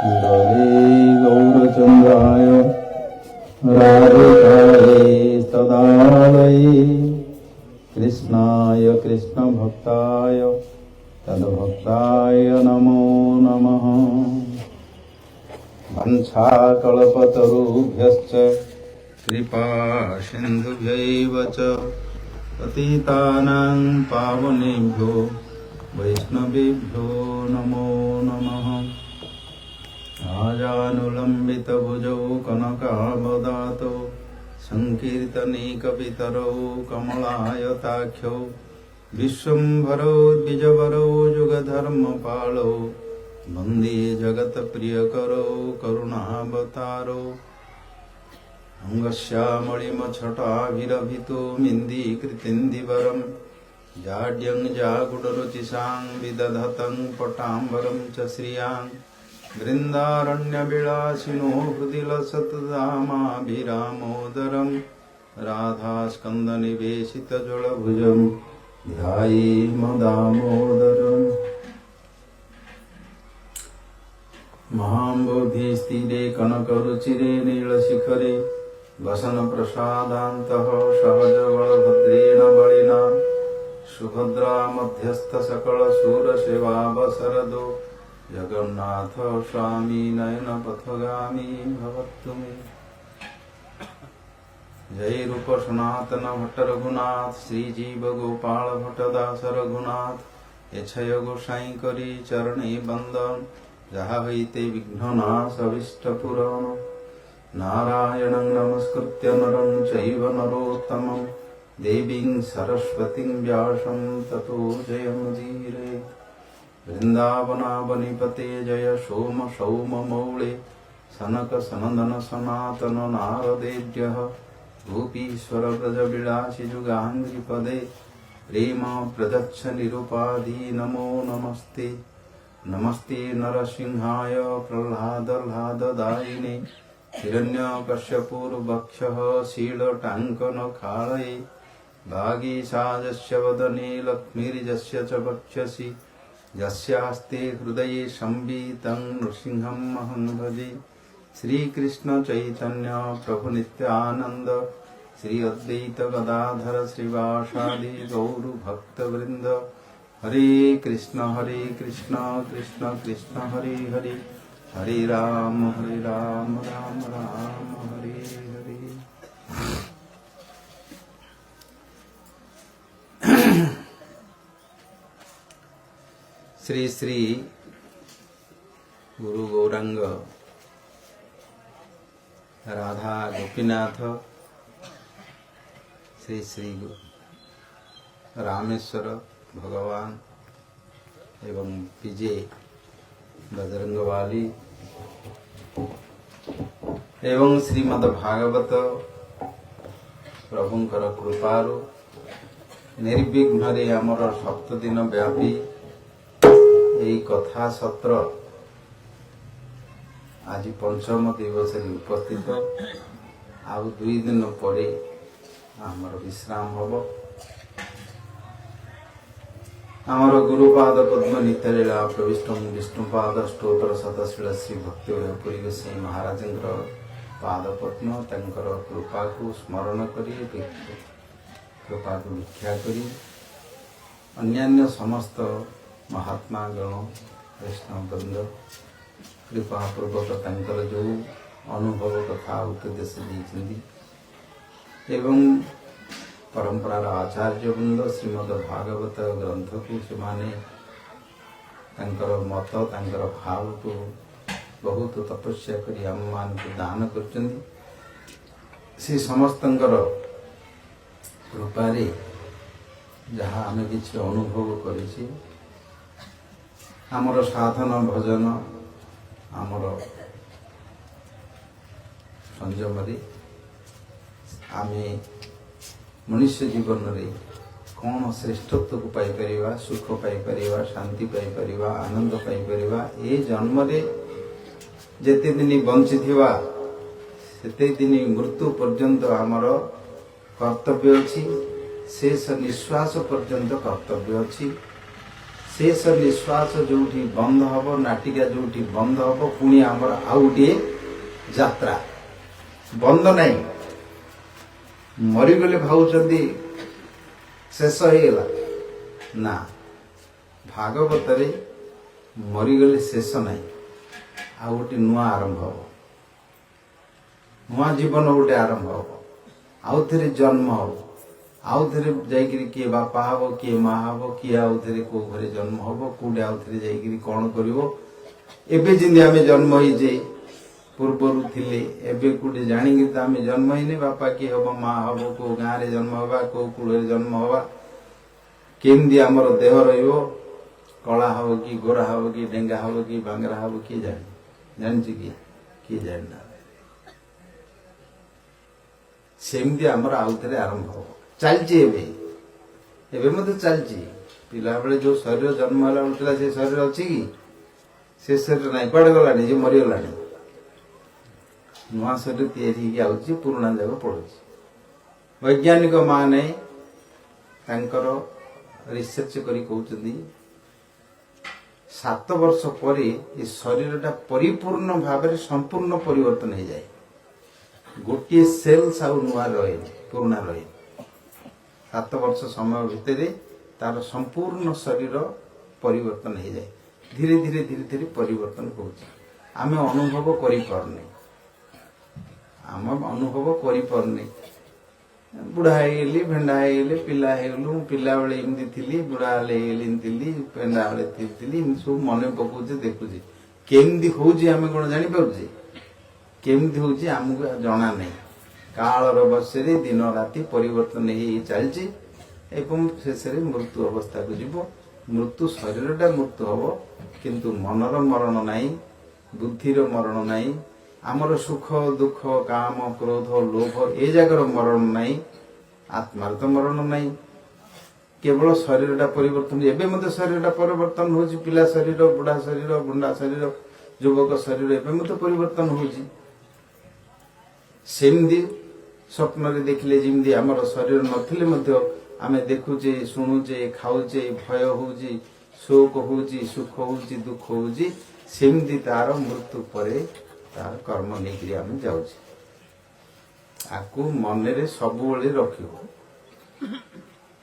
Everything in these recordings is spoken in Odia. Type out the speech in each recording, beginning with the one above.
मुरली गौरचन्द्राय राधिकायै तदालये कृष्णाय कृष्णभक्ताय तद्भक्ताय नमो नमः। वंशाकल्पतरुभ्यश्च कृपा सिन्धुभ्यैव च पतितानां पावनेभ्यो वैष्णवेभ्यो नमो नमः। आजानुलम्बितभुजौ कनकावदातौ संकीर्तनीकपितरौ कमलायताख्यौ विश्वम्भरौ द्विजवरौ युगधर्मपालौ वन्दे जगत्प्रियकरौ करुणावतारौ। अङ्गस्यामणिमछटाभिरभितो मिन्दीकृतिन्दिवरं जाड्यं जागुडरुचिसां विदधतं पटाम्बरं च श्रियां वृन्दारण्यविलासिनो हृदि लसत्दामाभिरामोदरं राधास्कन्दनिवेशितजलभुजं ध्यायेम दामोदरम्। महाम्बोधिस्थिरे कनकरुचिरे नीलशिखरे वसनप्रसादान्तः सहजबलभद्रेण बलिना सुभद्रा मध्यस्थसकलशूरसेवावसरदो जगन्नाथ स्वामी नयनपथगामी भवतु मे। जय रूप सनातन भट्ट रघुनाथ श्रीजीव गोपाल भट्टदास रघुनाथ एछय गोसाई करी चरणे बंदन जहा हईते विघ्ननाश अभीष्टपूरण। नारायणं नमस्कृत्य नरं चैव नरोत्तमं देवीं सरस्वतीं व्यासं ततो जयमुदीरयेत्। वृंदावनावनिपते जय सोम सौम मौळे सनक सनंदन सनातन नारदेभ्यः गोपीश्वर ब्रजविलासि जुगाङ्घ्रिपदे प्रेम प्रदच्छ निरुपाधि नमो नमस्ते। नमस्ते नरसिंहाय प्रह्लाददायिने हिरण्यकश्यपुर्वक्षः शीलटाङ्कनखालये भागीसाजस्य वदने लक्ष्मीर्यस्य च वक्षसि यस्यास्ते हृदये संवितं नृसिंहमहं भजे। श्रीकृष्ण चैतन्य प्रभु नित्यानंद श्री अद्वैत गदाधर श्रीवासादि गौर भक्तवृंद। हरे कृष्ण कृष्ण कृष्ण हरे हरे हरे राम राम राम हरे हरे। श्री श्री गुरु गौरांग राधा गोपीनाथ श्री श्री रामेश्वर भगवान एवं पीजे बजरंगवाली एवं श्रीमद् भागवत प्रभुंकर कृपारु निर्विघ्न आमर 7 दिन व्यापी यही कथा सत्र आज पंचम दिवस उपस्थित आउ 2 दिन पर आमर विश्राम हम। आमर गुरुपाद पद्म नित्यलीला प्रविष्ट विष्णुपाद स्त्रोत्र सतशील श्री भक्ति गोसाई महाराज पाद पद्म तंकर कृपा को स्मरण करी कृपा को भिक्षा करी अन्यान्य समस्त महात्मा गण वैष्णववृंद कृपा पूर्वक तंकर जो अनुभव कथा उपदेश देइछन्ति एवं परंपरार आचार्य वृंद श्रीमद् भागवत ग्रंथ को से मत तांकर भाव को बहुत तपस्या करी आम मान को दान करछन्ति। से समस्तंकर कृपारे जहाँ आम किसी अनुभव करिछि आमर साधन भजन आमर संयम आमे मनुष्य जीवन रे कौन श्रेष्ठत्व को पाई परिवा सुख पाई परिवा शांति पाई परिवा आनंद पाई परिवा ए जन्म रे जेते दिन बंची थिवा सेते दिन मृत्यु पर्यंत आमर कर्तव्य अछि शेष निश्वास पर्यंत कर्तव्य अछि। शेष निश्वास जो बंद हम नाटिका जो बंद हम पुणी आमर आउ गोटे यात्रा बंद नहीं मरीगले भावुंट शेष होगा ना भागवत मरीगले शेष ना आउ गोटे नुआ आरंभ हम नुआ जीवन गोटे आरंभ हम आउ थे जन्म हम आउ थे जाइए किए बापा हम किए माँ हम किए आउ थे कौ घरे जन्म हम कौटे आउ थे जाइए कौन कर जमी आम जन्म होजे पूर्वर थिले एबे कौटे जाणी तो आम जन्म ही बापा किए हम माँ हम कौ गाँव जन्म हवा कौ कूल जन्म हवा केमती आमर देह रला हम कि गोरा हम कि डेंगा हम कि बांगरा हम किए जानी किए जाना सेमती आमर आउ थे आरंभ हम चलती चलती पिला बेले जो शरीर जन्म है से शरीर अच्छी कि से शरीर ना कड़े गला जो मरीगला नुआ शरीर या पुराणा जाक पड़ू वैज्ञानिक माने रिसर्च करी कहते 7 वर्ष पर ये शरीर परिपूर्ण भाव संपूर्ण परिवर्तन हो जाए गोटे सेल्स आउ नुआ रहे पुराणा रहे 7 वर्ष समय भितर तार संपूर्ण शरीर परिवर्तन हो जाए धीरे धीरे धीरे धीरे परिवर्तन होची आमे अनुभव करि पारने आम अनुभव करि पारने बुढ़ा हेली भेंडा हेली पिला हेलु पिला बेले एमती थी बुढ़ा हेले एमती भेंडा बेले थी सब मन पकाउे देखुचे केमती होची आमे कोन जानि पाउचे केमती होची आमको जना नहीं कालर बसरे दिन राति परिवर्तन हो चलती शेष मृत्यु अवस्था को जीव मृत्यु शरीरटा मृत्यु हम किंतु मनर मरण नाई बुद्धिर मरण नाई आमर सुख दुख काम क्रोध लोभ ए जगार मरण नाई आत्मार तो मरण नाई केवल शरीरटा परिवर्तन एवं मत शरीरटा परिवर्तन हो पिला शरीर बुढ़ा शरीर गुंडा शरीर युवक शरीर एवं मत परिवर्तन हो सेमती स्वप्न देखिले जमी आमर शरीर नथिले आमे देखुचे शुणुचे खाऊचे भय होउची शोक होउची सुख होउची दुख होउची सेमती तार मृत्यु परे तार कर्म नहीं आम जाऊे आकु मनरे सबुबले रखियो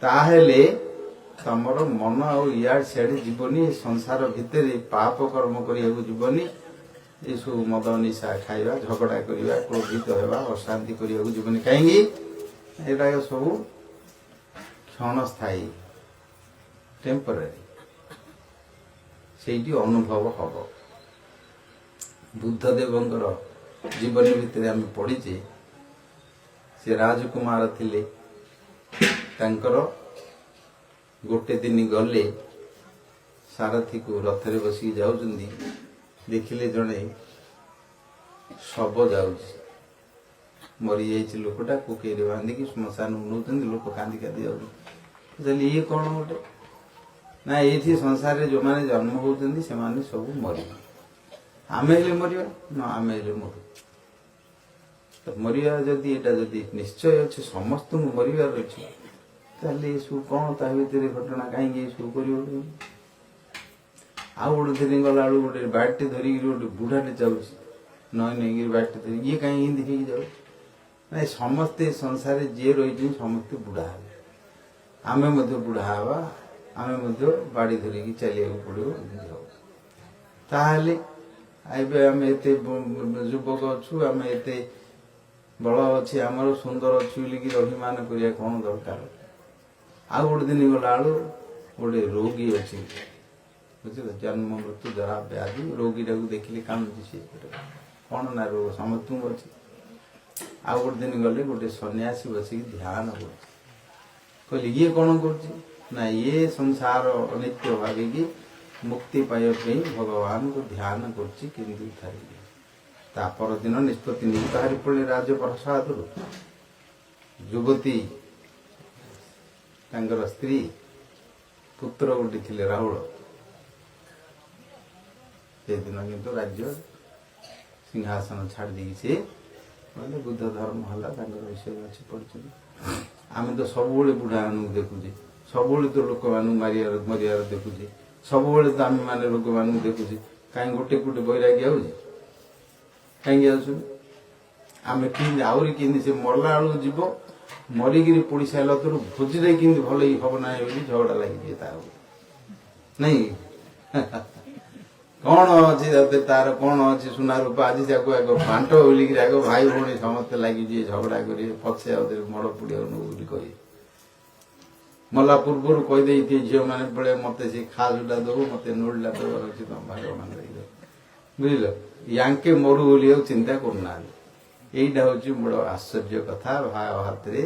ताहेले तमर मन आ इयाड़ सियाड़े जीवनी संसार भितर पाप कर्म करिया जीवनी ये सब मद निशा खाइबा झगड़ा करवा क्रोधित होगा अशांति करने जीवन कहीं यहाँ सब क्षणस्थायी टेम्पररी से अनुभव हम बुद्धदेवंकर जीवन भितर आम पढ़ीचे से राजकुमार थिले तांकर गोटे दिन गले सारथी को रथरे बसिक जाउछन्ती देखिले जड़े शव जाऊँ मरी जाइए लोकटा कोकेरे बांधिकी श्मशान नौ लोक कांदी कांदी जाऊँ ये कौन गोटे ना ये संसार जो मैंने जन्म होती से सब मर आम हेले मरिया ना आम हेले मरु तो मरिया जदि एटा जदि निश्चय अच्छे समस्त मरबार अच्छे ताले सब कौन ता भीतर घटना कहीं सब कर आउ गोटे दिन गला गोटे बाटे धरिक गोटे बुढ़ाटे जाऊँ नई नहीं बाटे धर ये कहीं देखिए जाऊ ना समस्ते संसार जी रही समस्ते बुढ़ा आमे बुढ़ा हवा आमे बाड़ी धरिकी चलिया पड़ो ताहले आबे आम एत युवक अच्छु आम एत बल अच्छे आमर सुंदर अच्छी बोलिकी अभिमान करिया कौन दरकार आउ गोटे दिन गला गोटे रोगी अच्छी बुझे जन्म मृत्यु जरा व्याधि रोगीटा को देखिले कांदुची सी कौन ना रोग समस्त अच्छे आउ गोटे दिन गले गोटे सन्यासी बसिक ध्यान कर ये कौन कर ये संसार अनित्य भाविकी मुक्ति पाइबा भगवान को ध्यान कर दिन निष्पत्ति नहीं बाहरी पड़े राजप्रसाद युवती स्त्री पुत्र गोटे थिले राहुल से दिन किंतु राज्य सिंहासन छाड़ दी से बुद्ध धर्म है विषय अच्छे पढ़ी आम तो सब बुढ़ा देखुचे सब तो लोक मारियार मरियार देखुचे ସବୁବେଳେ ତ ଆମେ ମାନେ ଲୋକମାନଙ୍କୁ ଦେଖୁଛି କାହିଁ ଗୋଟେ ଗୋଟେ ବୈରାଗୀ ଆଉଛି କାହିଁକି ଆସୁଛନ୍ତି ଆମେ କେମିତି ଆହୁରି କେମିତି ସେ ମରଲା ବେଳକୁ ଯିବ ମରିକିରି ପୋଡ଼ି ସାରିଲା ତୋର ଭୋଜିରେ କେମିତି ଭଲ ହବ ନାହିଁ ବୋଲି ଝଗଡ଼ା ଲାଗିଯିବେ ତା ନାଇଁ କଣ ଅଛି ତାର କଣ ଅଛି ସୁନା ରୂପା ଆଜି ତାକୁ ଆଗ ବାଣ୍ଟ ବୋଲିକିରି ଆଗ ଭାଇ ଭଉଣୀ ସମସ୍ତେ ଲାଗିଯିବେ ଝଗଡ଼ା କରିବେ ପଛେ ଆଉ ମଡ଼ ପୋଡ଼ିବାକୁ ବୋଲି କହିବେ ମଲା ପୂର୍ବରୁ କହିଦେଇଥିବେ ଝିଅ ମାନେ ବେଳେ ମତେ ସେ ଖାଜୁଟା ଦବୁ ମତେ ନୋଳିଟା ଦେବାର ଅଛି ତମ ଭଗବାନ ଦେଇଦେବ ବୁଝିଲ ୟାଙ୍କେ ମରୁ ବୋଲି ଆଉ ଚିନ୍ତା କରୁନାହାନ୍ତି এইটা হচ্ছে বড় আশ্চর্য কথা ভারତରେ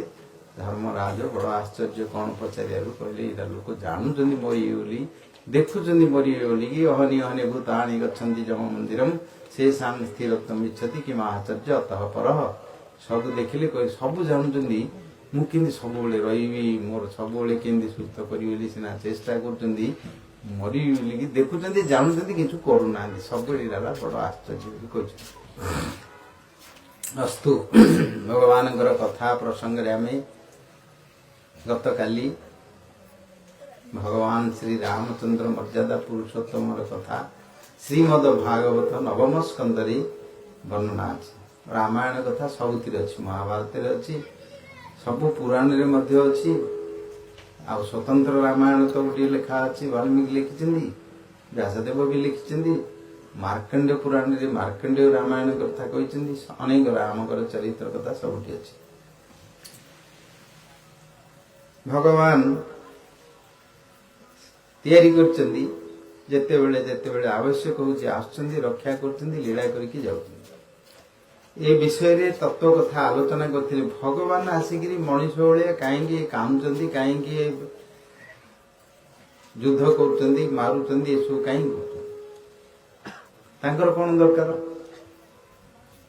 ଧର୍ମରାଜ ବଡ ଆଶ୍ଚର୍ଯ୍ୟ କଣ ପଚାରିବାକୁ କହିଲେ ଏଇଟା ଲୋକ ଜାଣୁଛନ୍ତି ମରିବେ ବୋଲି ଦେଖୁଛନ୍ତି ମରିବେ ବୋଲିକି ଅହନି ଅହନି ଭୂତାଣି ଗଛନ୍ତି ଯମ ମନ୍ଦିରମ୍ ସେ ସାନ୍ ସ୍ଥିରତ୍ୱମ୍ ଇଚ୍ଛତି କି ମାହାଚର୍ଯ୍ୟ ଅତଃ ପରଃ ସବୁ ଦେଖିଲେ କହି ସବୁ ଜାଣୁଛନ୍ତି ମୁଁ କେମିତି ସବୁବେଳେ ରହିବି ମୋର ସବୁବେଳେ କେମିତି ସୁସ୍ଥ କରିବି ବୋଲି ସିନା ଚେଷ୍ଟା କରୁଛନ୍ତି ମରିବି ବୋଲିକି ଦେଖୁଛନ୍ତି ଜାଣୁଛନ୍ତି କିଛି କରୁନାହାନ୍ତି ସବୁବେଳେ ଏଇଟା ବଡ ଆଶ୍ଚର୍ଯ୍ୟ ବୋଲି କହୁଛନ୍ତି ଅସ୍ତୁ ଭଗବାନଙ୍କର କଥା ପ୍ରସଙ୍ଗରେ ଆମେ ଗତକାଲି ଭଗବାନ ଶ୍ରୀ ରାମଚନ୍ଦ୍ର ମର୍ଯ୍ୟାଦା ପୁରୁଷୋତ୍ତମର କଥା ଶ୍ରୀମଦ ଭାଗବତ ନବମ ସ୍କନ୍ଧରେ ବର୍ଣ୍ଣନା ଅଛି ରାମାୟଣ କଥା ସବୁଥିରେ ଅଛି ମହାଭାରତରେ ଅଛି ସବୁ ପୁରାଣରେ ମଧ୍ୟ ଅଛି ଆଉ ସ୍ୱତନ୍ତ୍ର ରାମାୟଣ ତ ଗୋଟିଏ ଲେଖା ଅଛି ବାଲ୍ମୀକି ଲେଖିଛନ୍ତି ବ୍ୟାସଦେବ ବି ଲେଖିଛନ୍ତି ମାର୍କଣ୍ଡେୟ ପୁରାଣରେ ମାର୍କଣ୍ଡେୟ ରାମାୟଣ କଥା କହିଛନ୍ତି ଅନେକ ରାମଙ୍କର ଚରିତ୍ର କଥା ସବୁଠି ଅଛି ଭଗବାନ ତିଆରି କରିଛନ୍ତି ଯେତେବେଳେ ଯେତେବେଳେ ଆବଶ୍ୟକ ହେଉଛି ଆସୁଛନ୍ତି ରକ୍ଷା କରୁଛନ୍ତି ଲୀଳା କରିକି ଯାଉଛନ୍ତି ଏ ବିଷୟରେ ତତ୍ତ୍ୱ କଥା ଆଲୋଚନା କରିଥିଲେ ଭଗବାନ ଆସିକିରି ମଣିଷ ଭଳିଆ କାହିଁକି କାନ୍ଦୁଛନ୍ତି କାହିଁକି ଯୁଦ୍ଧ କରୁଛନ୍ତି ମାରୁଛନ୍ତି ଏସବୁ କାହିଁକି କରୁଛନ୍ତି ତାଙ୍କର କଣ ଦରକାର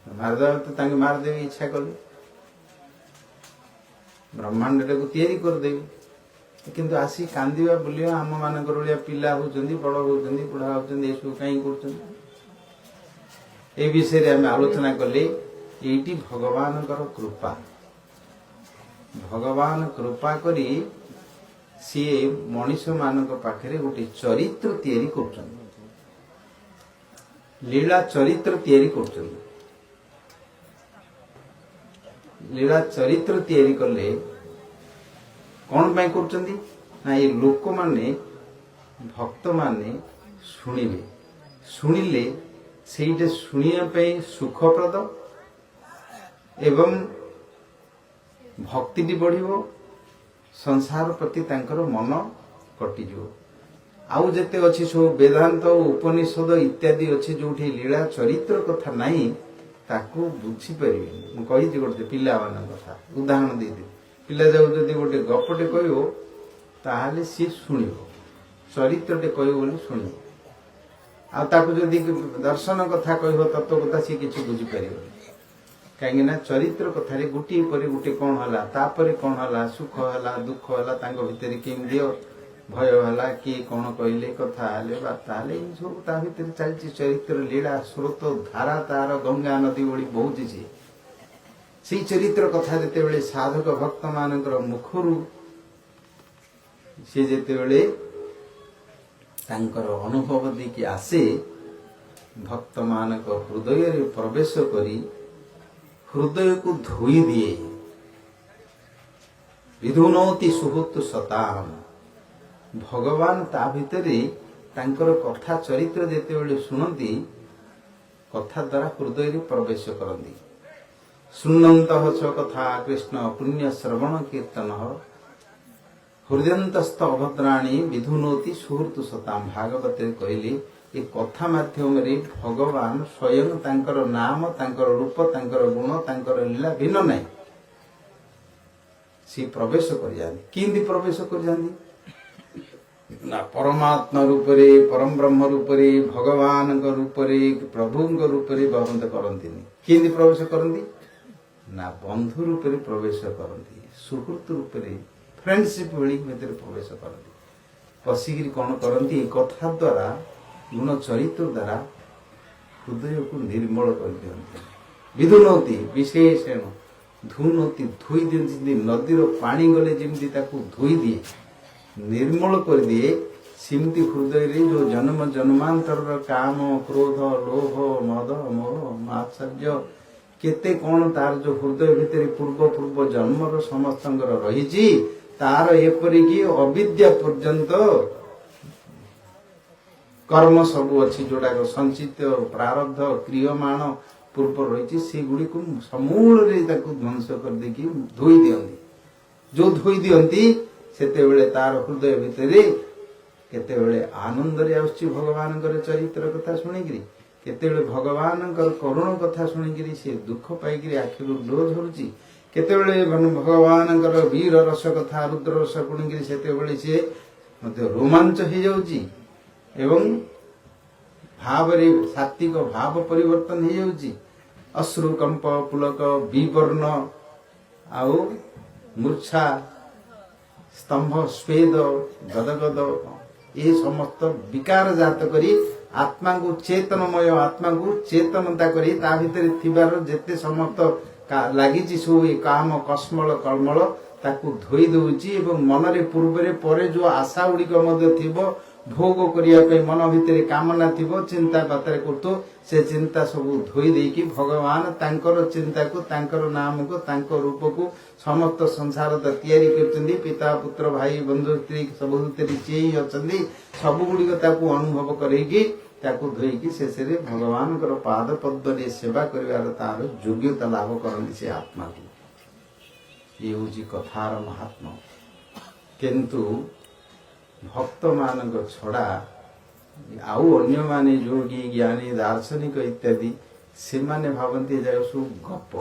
ମାରିଦେବା ତ ତାଙ୍କେ ମାରିଦେବେ ଇଚ୍ଛା କଲେ ବ୍ରହ୍ମାଣ୍ଡଟାକୁ ତିଆରି କରିଦେବେ କିନ୍ତୁ ଆସି କାନ୍ଦିବା ବୁଲିବା ଆମ ମାନଙ୍କର ଭଳିଆ ପିଲା ହଉଛନ୍ତି ବଡ ହଉଛନ୍ତି ବୁଢା ହଉଛନ୍ତି ଏସବୁ କାହିଁକି କରୁଛନ୍ତି ଏ ବିଷୟରେ ଆମେ ଆଲୋଚନା କଲେ ଏଇଟି ଭଗବାନଙ୍କର କୃପା ଭଗବାନ କୃପା କରି ସିଏ ମଣିଷ ମାନଙ୍କ ପାଖରେ ଗୋଟେ ଚରିତ୍ର ତିଆରି କରୁଛନ୍ତି লীলা চরিত্র ତିଆରି କରୁଛନ୍ତି লীলা ଚରିତ୍ର ତିଆରି କଲେ କଣ ପାଇଁ କରୁଛନ୍ତି ନା ଏ ଲୋକମାନେ ଭକ୍ତମାନେ ଶୁଣିବେ ଶୁଣିଲେ ସେଇଟା ଶୁଣିବା ପାଇଁ ସୁଖପ୍ରଦ ଏବଂ ଭକ୍ତିଟି ବଢିବ ସଂସାର ପ୍ରତି ତାଙ୍କର ମନ କଟିଯିବ ଆଉ ଯେତେ ଅଛି ସବୁ ବେଦାନ୍ତ ଉପନିଷଦ ଇତ୍ୟାଦି ଅଛି ଯୋଉଠି ଲୀଳା ଚରିତ୍ର କଥା ନାହିଁ ତାକୁ ବୁଝିପାରିବେନି ମୁଁ କହିଛି ଗୋଟେ ପିଲାମାନଙ୍କ କଥା ଉଦାହରଣ ଦେଇଦେବି ପିଲା ଯାଉ ଯଦି ଗୋଟେ ଗପଟେ କହିବ ତାହେଲେ ସିଏ ଶୁଣିବ ଚରିତ୍ରଟେ କହିବ ବୋଲି ଶୁଣିବ ଆଉ ତାକୁ ଯଦି ଦର୍ଶନ କଥା କହିବ ତତ୍ତ୍ୱ କଥା ସିଏ କିଛି ବୁଝିପାରିବନି କାହିଁକି ନା ଚରିତ୍ର କଥାରେ ଗୋଟିଏ ପରେ ଗୋଟେ କଣ ହେଲା ତାପରେ କଣ ହେଲା ସୁଖ ହେଲା ଦୁଃଖ ହେଲା ତାଙ୍କ ଭିତରେ କେମିତି ଭୟ ହେଲା କିଏ କଣ କହିଲେ କଥା ହେଲେ ବାର୍ତ୍ତା ହେଲେ ଏଇ ସବୁ ତା ଭିତରେ ଚାଲିଛି ଚରିତ୍ର ଲୀଳା ସ୍ରୋତ ଧାରା ତାର ଗଙ୍ଗା ନଦୀ ଭଳି ବହୁଛି ସେଇ ଚରିତ୍ର କଥା ଯେତେବେଳେ ସାଧକ ଭକ୍ତ ମାନଙ୍କର ମୁଖରୁ ସେ ଯେତେବେଳେ ତାଙ୍କର ଅନୁଭବ ଦେଇକି ଆସେ ଭକ୍ତ ମାନଙ୍କ ହୃଦୟରେ ପ୍ରବେଶ କରି ହୃଦୟକୁ ଧୋଇ ଦିଏ ବିଧୁନୋତି ସୁହୃତ ସତାମ ଭଗବାନ ତା ଭିତରେ ତାଙ୍କର କଥା ଚରିତ୍ର ଯେତେବେଳେ ଶୁଣନ୍ତି କଥା ଦ୍ୱାରା ହୃଦୟରେ ପ୍ରବେଶ କରନ୍ତି ଶୃଣ୍ୱନ୍ତଃ ସ କଥା କୃଷ୍ଣ ପୁଣ୍ୟ ଶ୍ରବଣ କୀର୍ତ୍ତନ ହୃଦୟନ୍ତସ୍ଥ ଅଭଦ୍ରାଣୀ ବିଧୁନୋତି ସୁହୃତ ସତାମ ଭାଗବତରେ କହିଲେ ଏ କଥା ମାଧ୍ୟମରେ ଭଗବାନ ସ୍ୱୟଂ ତାଙ୍କର ନାମ ତାଙ୍କର ରୂପ ତାଙ୍କର ଗୁଣ ତାଙ୍କର ଲୀଳା ଭିନ୍ନ ନାହିଁ ସେ ପ୍ରବେଶ କରିଯାନ୍ତି କେମିତି ପ୍ରବେଶ କରିଯାନ୍ତି ନା ପରମାତ୍ମା ରୂପରେ ପରମ ବ୍ରହ୍ମ ରୂପରେ ଭଗବାନଙ୍କ ରୂପରେ ପ୍ରଭୁଙ୍କ ରୂପରେ ବହନ୍ତ କରନ୍ତିନି କେମିତି ପ୍ରବେଶ କରନ୍ତି ନା ବନ୍ଧୁ ରୂପରେ ପ୍ରବେଶ କରନ୍ତି ସୁହୃତ ରୂପରେ ଫ୍ରେଣ୍ଡସିପ ଭଳି ଭିତରେ ପ୍ରବେଶ କରନ୍ତି ପଶିକିରି କଣ କରନ୍ତି ଏ କଥା ଦ୍ୱାରା ଗୁଣ ଚରିତ୍ର ଦ୍ୱାରା ହୃଦୟକୁ ନିର୍ମଳ କରିଦିଅନ୍ତି ବିଧୁନୋତି ବିଶେଷଣ ଧୁନୋତି ଧୋଇ ଦିଅନ୍ତି ନଦୀର ପାଣି ଗଲେ ଯେମିତି ତାକୁ ଧୋଇ ଦିଏ ନିର୍ମଳ କରିଦିଏ ସେମିତି ହୃଦୟରେ ଯୋଉ ଜନ୍ମ ଜନ୍ମାନ୍ତରର କାମ କ୍ରୋଧ ଲୋଭ ମଦ ମୋହ ମାତ୍ସର୍ଯ୍ୟ କେତେ କଣ ତାର ଯୋଉ ହୃଦୟ ଭିତରେ ପୂର୍ବ ଜନ୍ମର ସମସ୍ତଙ୍କର ରହିଛି, ତାର ଏପରିକି ଅବିଦ୍ୟା ପର୍ଯ୍ୟନ୍ତ କର୍ମ ସବୁ ଅଛି ଯୋଉଟାକ ସଞ୍ଚିତ ପ୍ରାରବ୍ଧ କ୍ରିୟମାଣ ପୂର୍ବ ରହିଛି, ସେଗୁଡ଼ିକୁ ସମୂଳରେ ତାକୁ ଧ୍ୱଂସ କରିଦେଇକି ଧୋଇ ଦିଅନ୍ତି। ଯୋଉ ଧୋଇ ଦିଅନ୍ତି ସେତେବେଳେ ତାର ହୃଦୟ ଭିତରେ କେତେବେଳେ ଆନନ୍ଦରେ ଆସୁଛି ଭଗବାନଙ୍କର ଚରିତ୍ର କଥା ଶୁଣିକିରି, କେତେବେଳେ ଭଗବାନଙ୍କର କରୁଣ କଥା ଶୁଣିକିରି ସେ ଦୁଃଖ ପାଇକିରି ଆଖିରୁ ଲୁହ ଝରୁଛି, କେତେବେଳେ ଭଗବାନଙ୍କର ବୀର ରସ କଥା ରୁଦ୍ର ରସ ଶୁଣିକିରି ସେତେବେଳେ ସିଏ ମଧ୍ୟ ରୋମାଞ୍ଚ ହେଇଯାଉଛି ଏବଂ ଭାବରେ ସାତ୍ବିକ ଭାବ ପରିବର୍ତ୍ତନ ହେଇଯାଉଛି। ଅଶ୍ରୁ କମ୍ପ ପୁଲକ ବିବର୍ଣ୍ଣ ଆଉ ମୂର୍ଚ୍ଛା ସ୍ତମ୍ଭ ସ୍ୱେଦ ଗଦଗଦ ଏ ସମସ୍ତ ବିକାର ଜାତ କରି ଆତ୍ମାକୁ ଚେତନମୟ ଆତ୍ମାକୁ ଚେତନତା କରି ତା ଭିତରେ ଥିବାର ଯେତେ ସମସ୍ତ ଲାଗିଛି ସବୁ ଏ କାମ କସ୍ମଳ କଳମଳ ତାକୁ ଧୋଇ ଦଉଛି ଏବଂ ମନରେ ପୂର୍ବରେ ପରେ ଯୋଉ ଆଶା ଗୁଡିକ ମଧ୍ୟ ଥିବ ଭୋଗ କରିବା ପାଇଁ ମନ ଭିତରେ କାମନା ଥିବ ଚିନ୍ତା ବାତରେ କରୁଥିବ, ସେ ଚିନ୍ତା ସବୁ ଧୋଇ ଦେଇକି ଭଗବାନ ତାଙ୍କର ଚିନ୍ତାକୁ ତାଙ୍କର ନାମକୁ ତାଙ୍କ ରୂପକୁ ସମସ୍ତ ସଂସାର ତିଆରି କରିଛନ୍ତି। ପିତା ପୁତ୍ର ଭାଇ ବନ୍ଧୁ ସ୍ତ୍ରୀ ସବୁ ଭିତରେ ସିଏ ହିଁ ଅଛନ୍ତି। ସବୁଗୁଡ଼ିକ ତାକୁ ଅନୁଭବ କରେଇକି ତାକୁ ଧୋଇକି ଶେଷରେ ଭଗବାନଙ୍କର ପାଦ ପଦ୍ମରେ ସେବା କରିବାର ତାର ଯୋଗ୍ୟତା ଲାଭ କରନ୍ତି ସେ ଆତ୍ମାକୁ। ଇଏ ହେଉଛି କଥାର ମହାତ୍ମ୍ୟ। କିନ୍ତୁ ଭକ୍ତ ମାନଙ୍କ ଛଡା ଆଉ ଅନ୍ୟମାନେ ଯୋଗୀ ଜ୍ଞାନୀ ଦାର୍ଶନିକ ଇତ୍ୟାଦି ସେମାନେ ଭାବନ୍ତି ଯାକ ସବୁ ଗପ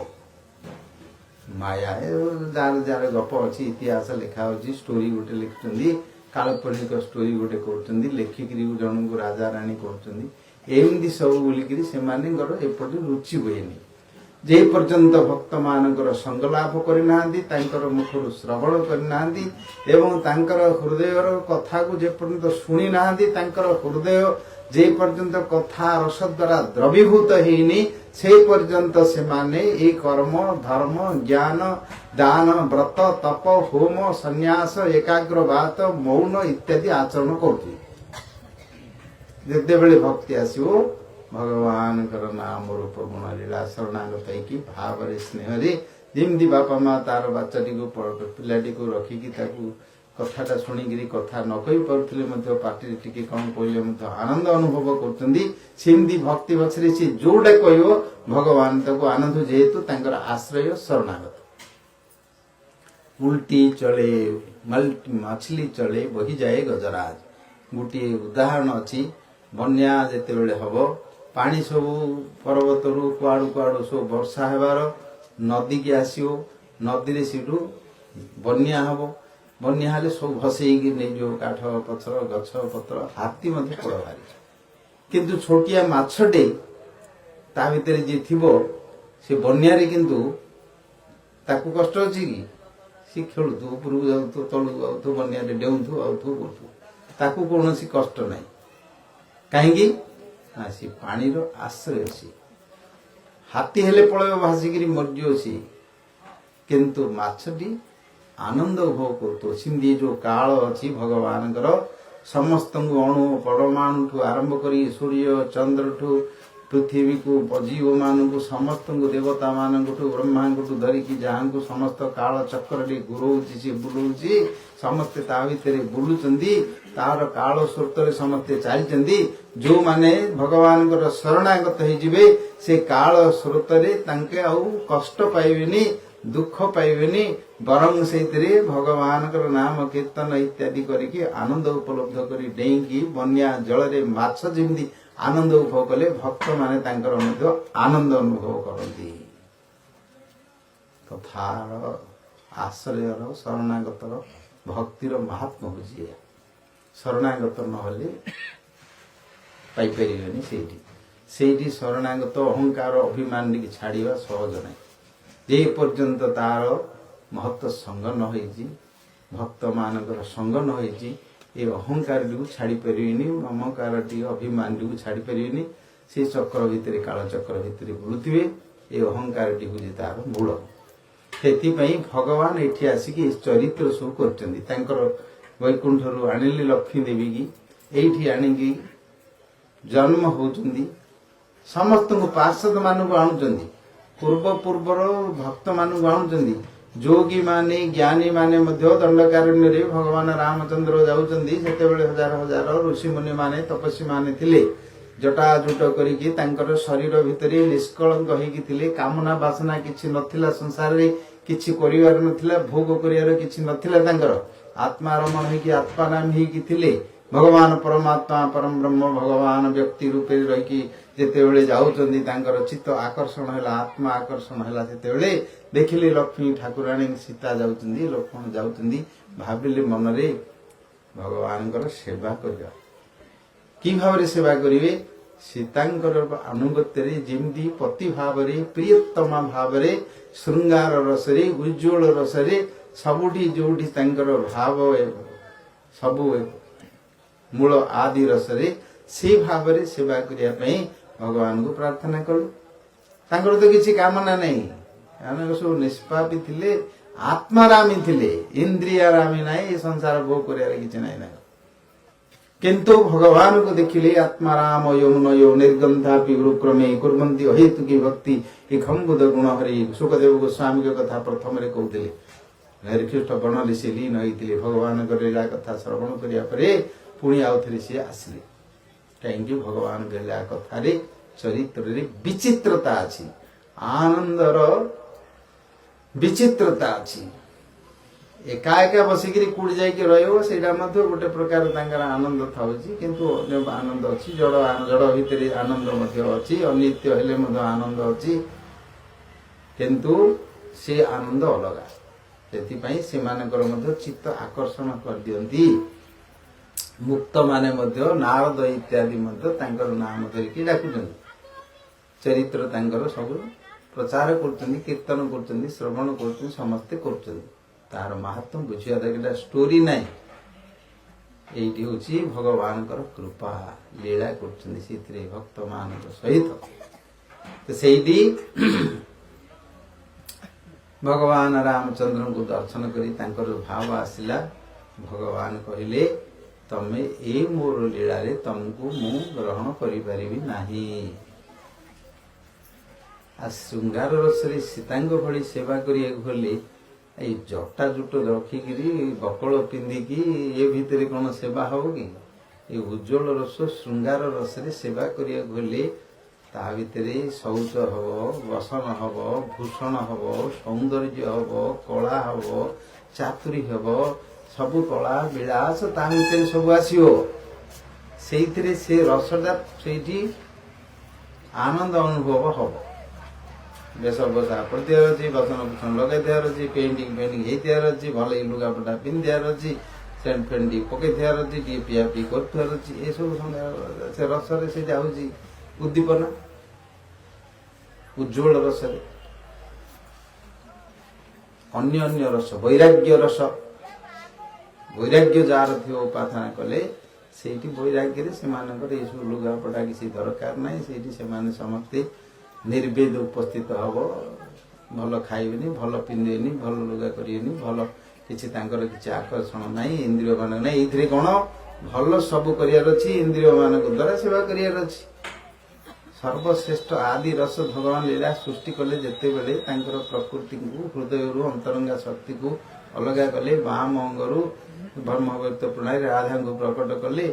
ମାୟା, ଯାର ଯାର ଗପ ଅଛି ଇତିହାସ ଲେଖା ହଉଛି, ଷ୍ଟୋରି ଗୋଟେ ଲେଖୁଛନ୍ତି, କାଳ୍ପନିକ ଷ୍ଟୋରି ଗୋଟେ କରୁଛନ୍ତି, ଲେଖିକିରି ଜଣଙ୍କୁ ରାଜା ରାଣୀ କରୁଛନ୍ତି, ଏମିତି ସବୁ ବୋଲିକିରି ସେମାନଙ୍କର ଏପଟେ ରୁଚି ହୁଏନି। ଯେ ପର୍ଯ୍ୟନ୍ତ ଭକ୍ତ ମାନଙ୍କର ସଙ୍ଗ ଲାଭ କରିନାହାନ୍ତି, ତାଙ୍କର ମୁଖରୁ ଶ୍ରବଣ କରିନାହାନ୍ତି ଏବଂ ତାଙ୍କର ହୃଦୟର କଥାକୁ ଯେ ପର୍ଯ୍ୟନ୍ତ ଶୁଣି ନାହାନ୍ତି, ତାଙ୍କର ହୃଦୟ ଯେ ପର୍ଯ୍ୟନ୍ତ କଥା ରସ ଦ୍ୱାରା ଦ୍ରବୀଭୂତ ହେଇନି, ସେ ପର୍ଯ୍ୟନ୍ତ ସେମାନେ এই କର୍ମ ଧର୍ମ ଜ୍ଞାନ ଦାନ ବ୍ରତ ତପ ହୋମ ସନ୍ନ୍ୟାସ ଏକାଗ୍ର ବାତ ମୌନ ଇତ୍ୟାଦି ଆଚରଣ କରୁଛି। ଯେତେବେଳେ ଭକ୍ତି ଆସିବ ଭଗବାନଙ୍କର ନାମ ରୂପ ଗୁଣ ଲୀଳା ଶରଣାଗତ ହେଇକି ଭାବରେ ସ୍ନେହରେ ଯେମିତି ବାପା ମା ତାର ବାଚ୍ଚାଟିକୁ ପିଲାଟିକୁ ରଖିକି ତାକୁ କଥାଟା ଶୁଣିକିରି କଥା ନ କହି ପାରୁଥିଲେ ମଧ୍ୟ ପାଟିରେ ଟିକେ କଣ କହିଲେ ମଧ୍ୟ ଆନନ୍ଦ ଅନୁଭବ କରୁଛନ୍ତି, ସେମିତି ଭକ୍ତି ପଛରେ ସେ ଯୋଉଟା କହିବ ଭଗବାନ ତାକୁ ଆନନ୍ଦ, ଯେହେତୁ ତାଙ୍କର ଆଶ୍ରୟ ଶରଣାଗତ। ଉଲ୍ଟି ଚଳେ ମାଛଲି ଚଳେ ବହିଯାଏ ଗଜରାଜ। ଗୋଟିଏ ଉଦାହରଣ ଅଛି, ବନ୍ୟା ଯେତେବେଳେ ହବ ପାଣି ସବୁ ପର୍ବତରୁ କୁଆଡୁ କୁଆଡୁ ସବୁ ବର୍ଷା ହେବାର ନଦୀକି ଆସିବ, ନଦୀରେ ସେଠୁ ବନ୍ୟା ହବ, ବନ୍ୟା ହେଲେ ସବୁ ଭସେଇକି ନେଇଯିବ କାଠ ପଥର ଗଛ ପତ୍ର, ହାତୀ ମଧ୍ୟ ପୋଡ଼ ବାହାରିଛି। କିନ୍ତୁ ଛୋଟିଆ ମାଛଟେ ତା ଭିତରେ ଯିଏ ଥିବ ସେ ବନ୍ୟାରେ କିନ୍ତୁ ତାକୁ କଷ୍ଟ ଅଛି କି? ସେ ଖେଳୁଥିବ, ଉପରକୁ ଯାଉଥିବ ତଳକୁ ଯାଉଥିବ, ବନ୍ୟାରେ ଡେଉଁଥିବ ଆଉଥିବ କରୁଥିବ, ତାକୁ କୌଣସି କଷ୍ଟ ନାହିଁ। କାହିଁକି ନା ସେ ପାଣିର ଆଶ୍ରୟ ଅଛି। ହାତୀ ହେଲେ ପଳେଇବ ଭାସିକିରି ମରିଯିବ ସିଏ, କିନ୍ତୁ ମାଛଟି ଆନନ୍ଦ ଉପଭୋଗ କରୁଥିବ। ସେମିତି ଯୋଉ କାଳ ଅଛି ଭଗବାନଙ୍କର ସମସ୍ତଙ୍କୁ ଅଣୁ ପରମାଣୁଠୁ ଆରମ୍ଭ କରି ସୂର୍ଯ୍ୟ ଚନ୍ଦ୍ରଠୁ ପୃଥିବୀକୁ ଜୀବ ମାନଙ୍କୁ ସମସ୍ତଙ୍କୁ ଦେବତା ମାନଙ୍କଠୁ ବ୍ରହ୍ମାଙ୍କଠୁ ଧରିକି ଯାହାଙ୍କୁ ସମସ୍ତ କାଳ ଚକ୍ରରେ ଘୁରଉଛି ସେ ବୁଲଉଛି, ସମସ୍ତେ ତା ଭିତରେ ବୁଲୁଛନ୍ତି, ତାର କାଳ ସ୍ରୋତରେ ସମସ୍ତେ ଚାଲିଛନ୍ତି। ଯୋଉମାନେ ଭଗବାନଙ୍କର ଶରଣାଗତ ହେଇଯିବେ ସେ କାଳ ସ୍ରୋତରେ ତାଙ୍କେ ଆଉ କଷ୍ଟ ପାଇବେନି, ଦୁଃଖ ପାଇବେନି, ବରଂ ସେଇଥିରେ ଭଗବାନଙ୍କର ନାମ କୀର୍ତ୍ତନ ଇତ୍ୟାଦି କରିକି ଆନନ୍ଦ ଉପଲବ୍ଧ କରି ଡେଇଁକି ବନ୍ୟା ଜଳରେ ମାଛ ଯେମିତି ଆନନ୍ଦ ଉପଭୋଗ କଲେ ଭକ୍ତମାନେ ତାଙ୍କର ମଧ୍ୟ ଆନନ୍ଦ ଅନୁଭବ କରନ୍ତି। କଥାର ଆଶ୍ରୟର ଶରଣାଗତର ଭକ୍ତିର ମହାତ୍ମ୍ୟ ହଉଛି ଏହା। ଶରଣାଗତ ନହେଲେ ପାଇପାରିବେନି ସେଇଠି ଶରଣାଗତ ଅହଙ୍କାର ଅଭିମାନ ଟିକେ ଛାଡିବା ସହଜ ନାହିଁ। ଯେ ପର୍ଯ୍ୟନ୍ତ ତାର ମହତ୍ଵ ସଙ୍ଗ ନ ହେଇଛି, ଭକ୍ତ ମାନଙ୍କର ସଙ୍ଗ ନ ହେଇଛି, ଏ ଅହଙ୍କାରଟିକୁ ଛାଡି ପାରିବେନି, ମମକାରଟି ଅଭିମାନଟିକୁ ଛାଡି ପାରିବେନି। ସେ ଚକ୍ର ଭିତରେ କାଳ ଚକ୍ର ଭିତରେ ବୁଲୁଥିବେ, ଏ ଅହଙ୍କାରଟି ହଉଛି ତାର ମୂଳ। ସେଥିପାଇଁ ଭଗବାନ ଏଠି ଆସିକି ଚରିତ୍ର ସବୁ କରିଛନ୍ତି। ତାଙ୍କର ବୈକୁଣ୍ଠରୁ ଆଣିଲେ ଲକ୍ଷ୍ମୀ ଦେବୀ କି ଏଇଠି ଆଣିକି ଜନ୍ମ ହଉଛନ୍ତି, ସମସ୍ତଙ୍କୁ ପାର୍ଷଦ ମାନଙ୍କୁ ଆଣୁଛନ୍ତି, ପୂର୍ବର ଭକ୍ତ ମାନଙ୍କୁ ଆଣୁଛନ୍ତି, ଯୋଗୀ ମାନେ ଜ୍ଞାନୀ ମାନେ ମଧ୍ୟ ଦଣ୍ଡକାରଣ୍ୟରେ ଭଗବାନ ରାମଚନ୍ଦ୍ର ଯାଉଛନ୍ତି। ସେତେବେଳେ ହଜାର ହଜାର ଋଷିମୁନି ମାନେ ତପସ୍ୱୀ ମାନେ ଥିଲେ, ଜଟାଜୁଟ କରିକି ତାଙ୍କର ଶରୀର ଭିତରେ ନିଷ୍କଳଙ୍କ ହେଇକି ଥିଲେ। କାମନା ବାସନା କିଛି ନଥିଲା, ସଂସାରରେ କିଛି କରିବାର ନଥିଲା, ଭୋଗ କରିବାର କିଛି ନଥିଲା। ତାଙ୍କର ଆତ୍ମାରମଣ ହେଇକି ଆତ୍ମାରାମ ହେଇକି ଥିଲେ। ଭଗବାନ ପରମାତ୍ମା ପରମ ବ୍ରହ୍ମ ଭଗବାନ ବ୍ୟକ୍ତି ରୂପରେ ରହିକି ଯେତେବେଳେ ଯାଉଛନ୍ତି, ତାଙ୍କର ଚିତ୍ତ ଆକର୍ଷଣ ହେଲା, ଆତ୍ମା ଆକର୍ଷଣ ହେଲା। ସେତେବେଳେ ଦେଖିଲେ ଲକ୍ଷ୍ମୀ ଠାକୁରାଣୀ ସୀତା ଯାଉଛନ୍ତି, ଲକ୍ଷ୍ମଣ ଯାଉଛନ୍ତି। ଭାବିଲେ ମନରେ ଭଗବାନଙ୍କର ସେବା କରିବା। କି ଭାବରେ ସେବା କରିବେ? ସୀତାଙ୍କର ଆନୁଗତ୍ୟରେ ଯେମିତି ପତି ଭାବରେ, ପ୍ରିୟତମା ଭାବରେ, ଶୃଙ୍ଗାର ରସରେ, ଉଜ୍ଜ୍ୱଳ ରସରେ, ସବୁଠି ଯୋଉଠି ତାଙ୍କର ଭାବ ସବୁ ମୂଳ ଆଦି ରସରେ, ସେ ଭାବରେ ସେବା କରିବା ପାଇଁ ଭଗବାନଙ୍କୁ ପ୍ରାର୍ଥନା କଲେ। ତାଙ୍କର ତ କିଛି କାମନା ନାହିଁ, ସବୁ ନିଷ୍ପାପୀ ଥିଲେ, ଆତ୍ମାରାମୀ ଥିଲେ, ଇନ୍ଦ୍ରିୟାରାମୀ ନାହିଁ, ଏ ସଂସାର ଭୋଗ କରିବାର କିଛି ନାହିଁ ତାଙ୍କର। କିନ୍ତୁ ଭଗବାନଙ୍କୁ ଦେଖିଲେ ଆତ୍ମାରାମ ୟୌନୟୋ ନିର୍ଗନ୍ଧାପି ଗୁରୁକ୍ରମେ କୁର୍ମନ୍ତି ଅହେତୁକି ଭକ୍ତି ଏ ଖମ୍ବୁଦ ଗୁଣ ହରି। ସୁଖଦେବ ଗୋସ୍ୱାମୀଙ୍କ କଥା ପ୍ରଥମରେ କହୁଥିଲେ। ହରିଖ୍ରୀଷ୍ଟ ବନରେ ସେ ଲୀନ ହେଇଥିଲେ। ଭଗବାନଙ୍କର ଲୀଳା କଥା ଶ୍ରବଣ କରିବା ପରେ ପୁଣି ଆଉ ଥରେ ସିଏ ଆସିଲେ। କାହିଁକି? ଭଗବାନଙ୍କ ଲୀଳା କଥାରେ ଚରିତ୍ରରେ ବିଚିତ୍ରତା ଅଛି, ଆନନ୍ଦର ବିଚିତ୍ରତା ଅଛି। ଏକା ଏକା ବସିକିରି କୋଉଠି ଯାଇକି ରହିବ, ସେଇଟା ମଧ୍ୟ ଗୋଟେ ପ୍ରକାର ତାଙ୍କର ଆନନ୍ଦ ଥାଉଛି। କିନ୍ତୁ ଅନ୍ୟ ଆନନ୍ଦ ଅଛି, ଜଡ଼ ଭିତରେ ଆନନ୍ଦ ମଧ୍ୟ ଅଛି, ଅନିତ୍ୟ ହେଲେ ମଧ୍ୟ ଆନନ୍ଦ ଅଛି। କିନ୍ତୁ ସେ ଆନନ୍ଦ ଅଲଗା। ସେଥିପାଇଁ ସେମାନଙ୍କର ମଧ୍ୟ ଚିତ୍ତ ଆକର୍ଷଣ କରିଦିଅନ୍ତି। ମୁକ୍ତ ମାନେ ମଧ୍ୟ ନାରଦ ଇତ୍ୟାଦି ମଧ୍ୟ ତାଙ୍କର ନାମ ଧରିକି ଡାକୁଛନ୍ତି। ଚରିତ୍ର ତାଙ୍କର ସବୁ ପ୍ରଚାର କରୁଛନ୍ତି, କୀର୍ତ୍ତନ କରୁଛନ୍ତି, ଶ୍ରବଣ କରୁଛନ୍ତି, ସମସ୍ତେ କରୁଛନ୍ତି। ତାର ମାହାତ୍ମ୍ୟ ବୁଝିବା ଦରକାର। ଷ୍ଟୋରି ନାହିଁ, ଏଇଠି ହଉଛି ଭଗବାନଙ୍କର କୃପା, ଲୀଳା କରୁଛନ୍ତି ସେଥିରେ ଭକ୍ତ ମାନଙ୍କ ସହିତ। ତ ସେଇଠି ଭଗବାନ ରାମଚନ୍ଦ୍ରଙ୍କୁ ଦର୍ଶନ କରି ତାଙ୍କର ଭାବ ଆସିଲା। ଭଗବାନ କହିଲେ, ତମେ ଏ ମୋର ଲୀଳାରେ ତମକୁ ମୁଁ ଗ୍ରହଣ କରିପାରିବି ନାହିଁ। ଆଉ ଶୃଙ୍ଗାର ରସରେ ସୀତାଙ୍କ ଭଳି ସେବା କରିବାକୁ ଗଲେ ଏଇ ଜଟା ଜୁଟ ରଖିକିରି ବକଳ ପିନ୍ଧିକି ଏ ଭିତରେ କଣ ସେବା ହବ କି? ଏ ଉଜ୍ଜ୍ୱଳ ରସ ଶୃଙ୍ଗାର ରସରେ ସେବା କରିବାକୁ ଗଲେ ତା ଭିତରେ ଶୌଚ ହବ, ବସନ ହବ, ଭୂଷଣ ହବ, ସୌନ୍ଦର୍ଯ୍ୟ ହବ, କଳା ହବ, ଚାତୁରୀ ହବ, ସବୁ କଳା ବିଳାସ ତା ଭିତରେ ସବୁ ଆସିବ। ସେଇଥିରେ ସେ ରସଟା ସେଇଠି ଆନନ୍ଦ ଅନୁଭବ ହବ। ବେଶ ବସା ପଡ଼ିବାର ଅଛି, ବସନ ଭୂଷଣ ଲଗାଇ ଦେବାର ଅଛି, ପେଣ୍ଟିଂ ହେଇଥିବାର ଅଛି, ଭଲ ଲୁଗାପଟା ପିନ୍ଧିବାର ଅଛି, ସେଣ୍ଟ ଫେଣ୍ଟ ପକେଇ ଥିବାର ଅଛି, ଟିକେ ପିଆ ପିଇ କରୁଥିବାର ଅଛି। ଏସବୁ ସେ ରସରେ ସେଇଟା ହଉଛି ଉଦ୍ଦୀପନା, ଉଜ୍ଜ୍ୱଳ ରସରେ। ଅନ୍ୟ ଅନ୍ୟ ରସ, ବୈରାଗ୍ୟ ରସ, ବୈରାଗ୍ୟ ଯାହାର ଥିବ ଉପାସନା କଲେ ସେଇଠି ବୈରାଗ୍ୟରେ ସେମାନଙ୍କର ଏସବୁ ଲୁଗାପଟା କିଛି ଦରକାର ନାହିଁ। ସେଇଠି ସେମାନେ ସମସ୍ତେ ନିର୍ବେଦ ଉପସ୍ଥିତ ହବ। ଭଲ ଖାଇବେନି, ଭଲ ପିନ୍ଧିବେନି, ଭଲ ଲୁଗା କରିବେନି, ଭଲ କିଛି ତାଙ୍କର କିଛି ଆକର୍ଷଣ ନାହିଁ, ଇନ୍ଦ୍ରିୟ ମାନଙ୍କ ନାହିଁ। ଏଇଥିରେ କଣ ଭଲ ସବୁ କରିବାର ଅଛି, ଇନ୍ଦ୍ରିୟ ମାନଙ୍କ ଦ୍ଵାରା ସେବା କରିବାର ଅଛି। ସର୍ବଶ୍ରେଷ୍ଠ ଆଦି ରସ ଭଗବାନ ଲୀଳା ସୃଷ୍ଟି କଲେ ଯେତେବେଳେ ତାଙ୍କର ପ୍ରକୃତିକୁ, ହୃଦୟରୁ ଅନ୍ତରଙ୍ଗା ଶକ୍ତିକୁ ଅଲଗା କଲେ, ବାମ ଅଙ୍ଗରୁ ବ୍ରହ୍ମବୈତ ପ୍ରଣାଳୀ ରାଧାଙ୍କୁ ପ୍ରକଟ କଲେ।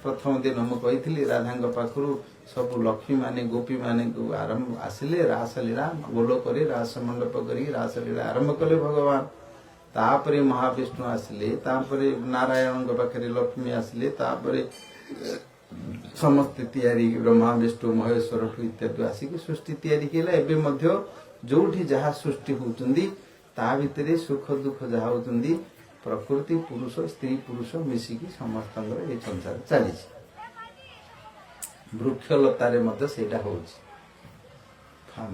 ପ୍ରଥମ ଦିନ ମୁଁ କହିଥିଲି ରାଧାଙ୍କ ପାଖରୁ ସବୁ ଲକ୍ଷ୍ମୀ ମାନେ ଗୋପୀ ମାନଙ୍କୁ ଆରମ୍ଭ ଆସିଲେ। ରାସଲୀଳା ଗୋଲୋକରେ ରାସ ମଣ୍ଡପ କରି ରାସଲୀଳା ଆରମ୍ଭ କଲେ ଭଗବାନ। ତାପରେ ମହାବିଷ୍ଣୁ ଆସିଲେ, ତାପରେ ନାରାୟଣଙ୍କ ପାଖରେ ଲକ୍ଷ୍ମୀ ଆସିଲେ, ତାପରେ ସମସ୍ତେ ତିଆରି ବ୍ରହ୍ମା ବିଷ୍ଣୁ ମହେଶ୍ୱରଠୁ ଇତ୍ୟାଦି ଆସିକି ସୃଷ୍ଟି ତିଆରି ହେଲା। ଏବେ ମଧ୍ୟ ଯୋଉଠି ଯାହା ସୃଷ୍ଟି ହଉଛନ୍ତି ତା ଭିତରେ ସୁଖ ଦୁଃଖ ଯାହା ହଉଛନ୍ତି, ପ୍ରକୃତି ପୁରୁଷ ସ୍ତ୍ରୀ ପୁରୁଷ ମିଶିକି ସମସ୍ତଙ୍କର ଏଇ ସଂସାର ଚାଲିଛି। ବୃକ୍ଷଲତାରେ ମଧ୍ୟ ସେଇଟା ହଉଛି।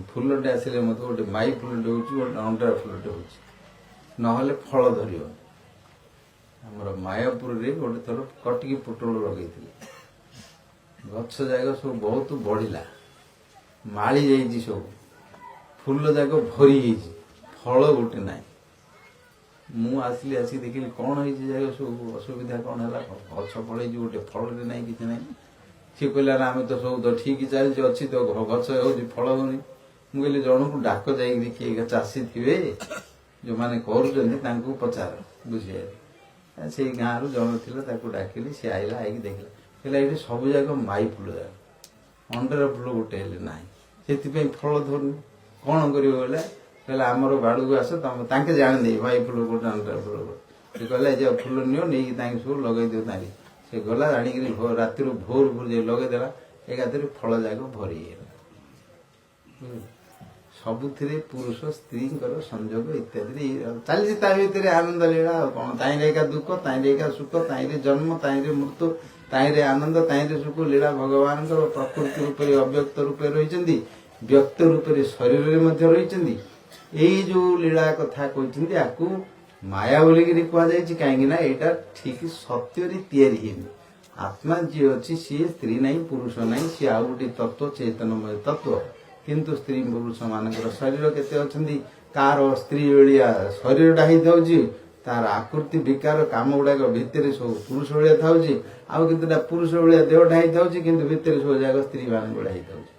ଫୁଲଟେ ଆସିଲେ ମଧ୍ୟ ଗୋଟେ ମାଇ ଫୁଲଟେ ହଉଛି, ଗୋଟେ ଅଣ୍ଡା ଫୁଲଟେ ହଉଛି, ନହେଲେ ଫଳ ଧରିବ। ଆମର ମାୟାପୁରରେ ଗୋଟେ ଥର କଟିକି ପୋଟଳ ଲଗେଇଥିଲେ, ଗଛ ଯାକ ସବୁ ବହୁତ ବଢିଲା, ମାଳି ଯାଇଛି, ସବୁ ଫୁଲ ଯାକ ଭରି ହେଇଛି, ଫଳ ଗୋଟେ ନାହିଁ। ମୁଁ ଆସିଲି ଆସି ଦେଖିଲି କ'ଣ ହେଇଛି ଯାଇ ସବୁ ଅସୁବିଧା କ'ଣ ହେଲା ଗଛ ଫଳେଇଛି ଗୋଟେ ଫଳରେ ନାହିଁ କିଛି ନାହିଁ। ସିଏ କହିଲା ନା ଆମେ ତ ସବୁ ତ ଠିକ୍ ଚାଲିଛି ଅଛି ତ ଗଛ ହେଉଛି ଫଳ ହେଉନି। ମୁଁ କହିଲି ଜଣକୁ ଡାକ ଯାଇକି କିଏ ଚାଷୀ ଥିବେ ଯେଉଁମାନେ କରୁଛନ୍ତି ତାଙ୍କୁ ପଚାର ବୁଝିଲେ। ସେଇ ଗାଁରୁ ଜଣେ ଥିଲା ତାକୁ ଡାକିଲି, ସିଏ ଆଇଲା ଆଇକି ଦେଖିଲା କହିଲା ଏଇଠି ସବୁ ଯାକ ମାଇ ଫୁଲ ଯାକ ଅଣ୍ଡାର ଫୁଲ ଗୋଟେ ହେଲେ ନାହିଁ, ସେଥିପାଇଁ ଫଳ ଧରୁନି। କ'ଣ କରିବ ବୋଲେ କହିଲା ଆମର ବାଡ଼କୁ ଆସ ତମେ ତାଙ୍କେ ଜାଣିଦେଇ ଭାଇ ଫୁଲ ଗୋଟେ ଅଣ୍ଡାର ଫୁଲ ଗୋଟେ। ସେ କହିଲା ଯେ ଫୁଲ ନିଅ ନେଇକି ତାଙ୍କେ ସବୁ ଲଗେଇ ଦିଅ ତାଙ୍କେ। ସେ ଗଲା ଜାଣିକିରି ରାତିରୁ ଭୋର ଯାଇ ଲଗେଇଦେଲା, ଏକାଥରେ ଫଳ ଯାକ ଭରି ହେଇଗଲା। ସବୁଥିରେ ପୁରୁଷ ସ୍ତ୍ରୀଙ୍କର ସଂଯୋଗ ଇତ୍ୟାଦି ଚାଲିଛି, ତା ଭିତରେ ଆନନ୍ଦ ଲୀଳା ଆଉ କ'ଣ। ତାହିଁରେ ଏକା ଦୁଃଖ, ତାହିଁରେ ଏକା ସୁଖ, ତାହିଁରେ ଜନ୍ମ, ତାହିଁରେ ମୃତ୍ୟୁ, ତାହିଁରେ ଆନନ୍ଦ, ତାହିଁରେ ସୁଖ। ଲୀଳା ଭଗବାନଙ୍କର ପ୍ରକୃତି ରୂପରେ ଅବ୍ୟକ୍ତ ରୂପେ ରହିଛନ୍ତି, ବ୍ୟକ୍ତ ରୂପରେ ଶରୀରରେ ମଧ୍ୟ ରହିଛନ୍ତି। ଏଇ ଯୋଉ ଲୀଳା କଥା କହିଛନ୍ତି ଆକୁ ମାୟା ବୋଲିକିରି କୁହାଯାଇଛି, କାହିଁକି ନା ଏଇଟା ଠିକ ସତ୍ୟରେ ତିଆରି ହେଇନି। ଆତ୍ମା ଯିଏ ଅଛି ସିଏ ସ୍ତ୍ରୀ ନାହିଁ ପୁରୁଷ ନାହିଁ, ସିଏ ଆଉ ଗୋଟେ ତତ୍ତ୍ୱ, ଚୈତନ୍ୟମୟ ତତ୍ତ୍ୱ। କିନ୍ତୁ ସ୍ତ୍ରୀ ପୁରୁଷ ମାନଙ୍କର ଶରୀର କେତେ ଅଛନ୍ତି, କାହାର ସ୍ତ୍ରୀ ଭଳିଆ ଶରୀରଟା ହେଇଥାଉଛି, ତାର ଆକୃତି ବିକାର କାମ ଗୁଡାକ ଭିତରେ ସବୁ ପୁରୁଷ ଭଳିଆ ଥାଉଛି, ଆଉ କେତେଟା ପୁରୁଷ ଭଳିଆ ଦେହଟା ହେଇଥାଉଛି, କିନ୍ତୁ ଭିତରେ ସବୁ ଯାକ ସ୍ତ୍ରୀ ମାନଙ୍କ ଭଳିଆ ହେଇଥାଉଛି।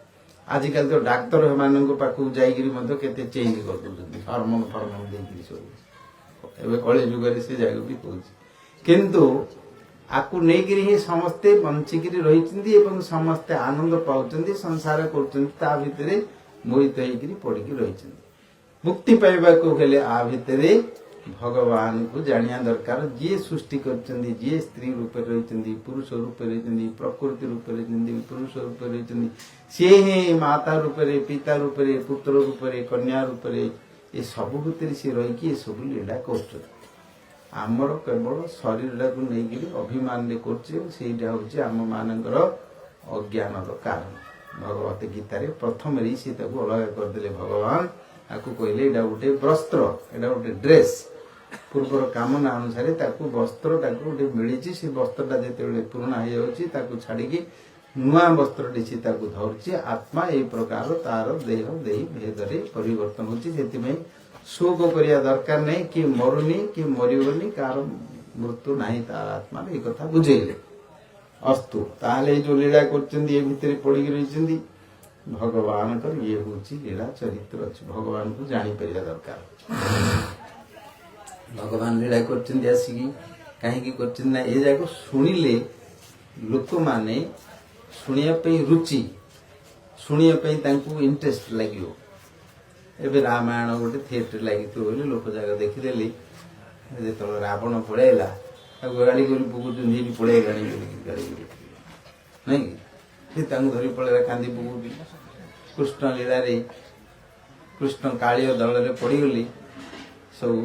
ଆଜିକାଲି ତ ଡାକ୍ତର ମାନଙ୍କ ପାଖକୁ ଯାଇକିରି ମଧ୍ୟ କେତେ ଚେଞ୍ଜ କରିଦଉଛନ୍ତି ହରମୋନ ଫରମୋନ ଦେଇକିରି ସବୁ। ଏବେ କଳି ଯୁଗରେ ସେ ଯାକ ବି କହୁଛି, କିନ୍ତୁ ଆକୁ ନେଇକିରି ହିଁ ସମସ୍ତେ ବଞ୍ଚିକିରି ରହିଛନ୍ତି ଏବଂ ସମସ୍ତେ ଆନନ୍ଦ ପାଉଛନ୍ତି, ସଂସାର କରୁଛନ୍ତି, ତା ଭିତରେ ମୋହିତ ହେଇକିରି ପଡିକି ରହିଛନ୍ତି। ମୁକ୍ତି ପାଇବାକୁ ହେଲେ ଆ ଭିତରେ ଭଗବାନଙ୍କୁ ଜାଣିବା ଦରକାର। ଯିଏ ସୃଷ୍ଟି କରିଛନ୍ତି, ଯିଏ ସ୍ତ୍ରୀ ରୂପରେ ରହିଛନ୍ତି, ପୁରୁଷ ରୂପରେ ରହିଛନ୍ତି, ପ୍ରକୃତି ରୂପରେ ରହିଛନ୍ତି, ପୁରୁଷ ରୂପରେ ରହିଛନ୍ତି, ସିଏ ହିଁ ମାତା ରୂପରେ, ପିତା ରୂପରେ, ପୁତ୍ର ରୂପରେ, କନ୍ୟା ରୂପରେ, ଏ ସବୁ ଭିତରେ ସିଏ ରହିକି ଏସବୁ ଲୀଳା କରୁଛନ୍ତି। ଆମର କେବଳ ଶରୀରଟାକୁ ନେଇକିରି ଅଭିମାନରେ କରୁଛେ, ସେଇଟା ହଉଛି ଆମ ମାନଙ୍କର ଅଜ୍ଞାନର କାରଣ। ଭଗବତ ଗୀତାରେ ପ୍ରଥମରେ ସେ ତାକୁ ଅଲଗା କରିଦେଲେ ଭଗବାନ, ତାକୁ କହିଲେ ଏଇଟା ଗୋଟେ ବସ୍ତ୍ର, ଏଇଟା ଗୋଟେ ଡ୍ରେସ୍। ପୂର୍ବର କାମନା ଅନୁସାରେ ତାକୁ ବସ୍ତ୍ର ତାକୁ ଗୋଟେ ମିଳିଛି, ସେ ବସ୍ତ୍ରଟା ଯେତେବେଳେ ପୁରୁଣା ହେଇଯାଉଛି ତାକୁ ଛାଡିକି ନୂଆ ବସ୍ତ୍ରଟି ସେ ତାକୁ ଧରୁଛି। ଆତ୍ମା ଏଇ ପ୍ରକାର ତାର ଦେହ ଦେଇ ଭେଦରେ ପରିବର୍ତ୍ତନ ହଉଛି। ସେଥିପାଇଁ ଶୋକ କରିବା ଦରକାର ନାହିଁ, କି ମରୁନି କି ମରିବନି, କାହାର ମୃତ୍ୟୁ ନାହିଁ ତାର ଆତ୍ମାରେ, ଏଇ କଥା ବୁଝେଇଲେ। ଅସ୍ତୁ ତାହେଲେ ଏଇ ଯୋଉ ଲୀଳା କରୁଛନ୍ତି ଏ ଭିତରେ ପଡିକି ରହିଛନ୍ତି, ଭଗବାନଙ୍କର ଇଏ ହଉଛି ଲୀଳା ଚରିତ୍ର ଅଛି। ଭଗବାନଙ୍କୁ ଜାଣିପାରିବା ଦରକାର। ଭଗବାନ ଲୀଳା କରିଛନ୍ତି ଆସିକି କାହିଁକି କରିଛନ୍ତି ନା ଏ ଯାକ ଶୁଣିଲେ ଲୋକମାନେ ଶୁଣିବା ପାଇଁ ରୁଚି, ଶୁଣିବା ପାଇଁ ତାଙ୍କୁ ଇଣ୍ଟରେଷ୍ଟ ଲାଗିବ। ଏବେ ରାମାୟଣ ଗୋଟେ ଥିଏଟର ଲାଗିଥିବ ବୋଲି ଲୋକ ଯାକ ଦେଖିଦେଲି। ଯେତେବେଳେ ରାବଣ ପଳେଇଲା ତାକୁ ଗାଡ଼ି କରି ପକଉଛନ୍ତି, ଏଠି ପଳେଇଲାଣି ବୋଲିକି ଗାଡ଼ି କରି ନାଇଁ କି, ସେ ତାଙ୍କୁ ଧରି ପଳେଇଲା, କାନ୍ଦି ପକଉଛି। କୃଷ୍ଣ ଲୀଳାରେ କୃଷ୍ଣ କାଳିଅ ଦଳରେ ପଡ଼ିଗଲି, ସବୁ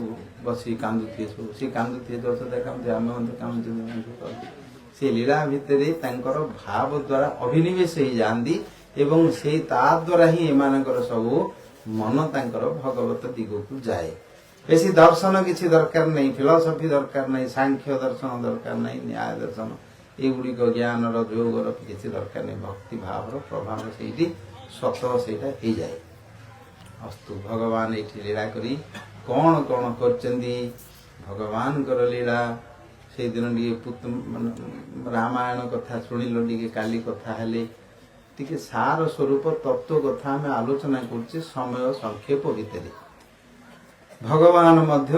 ବସି କାନ୍ଦୁଥିବେ, ସବୁ ସେ କାନ୍ଦୁଥିବେ, ଦଶଟା କାନ୍ଦୁଥିବେ, ଆମେ ମଧ୍ୟ କାନ୍ଦୁଛୁ। ସେ ଲୀଳା ଭିତରେ ତାଙ୍କର ଭାବ ଦ୍ୱାରା ଅଭିନିବେଶ ହେଇଯାଆନ୍ତି ଏବଂ ସେଇ ତା ଦ୍ୱାରା ହିଁ ଏମାନଙ୍କର ସବୁ ମନ ତାଙ୍କର ଭଗବତ ଦିଗକୁ ଯାଏ। ବେଶୀ ଦର୍ଶନ କିଛି ଦରକାର ନାହିଁ, ଫିଲୋସଫି ଦରକାର ନାହିଁ, ସାଂଖ୍ୟ ଦର୍ଶନ ଦରକାର ନାହିଁ, ନ୍ୟାୟ ଦର୍ଶନ ଏଗୁଡିକ ଜ୍ଞାନର ଯୋଗର କିଛି ଦରକାର ନାହିଁ। ଭକ୍ତି ଭାବର ପ୍ରଭାବ ସେଇଠି ସ୍ୱତଃ ସେଇଟା ହେଇଯାଏ। ଅସ୍ତୁ ଭଗବାନ ଏଇଠି ଲୀଳା କରି କଣ କଣ କରିଛନ୍ତି, ଭଗବାନଙ୍କର ଲୀଳା। ସେଇଦିନ ଟିକେ ରାମାୟଣ କଥା ଶୁଣିଲ, ଟିକେ କାଲି କଥା ହେଲେ, ଟିକେ ସାର ସ୍ୱରୂପ ତତ୍ତ୍ୱ କଥା ଆମେ ଆଲୋଚନା କରୁଛେ ସମୟ ସଂକ୍ଷେପ ଭିତରେ। ଭଗବାନ ମଧ୍ୟ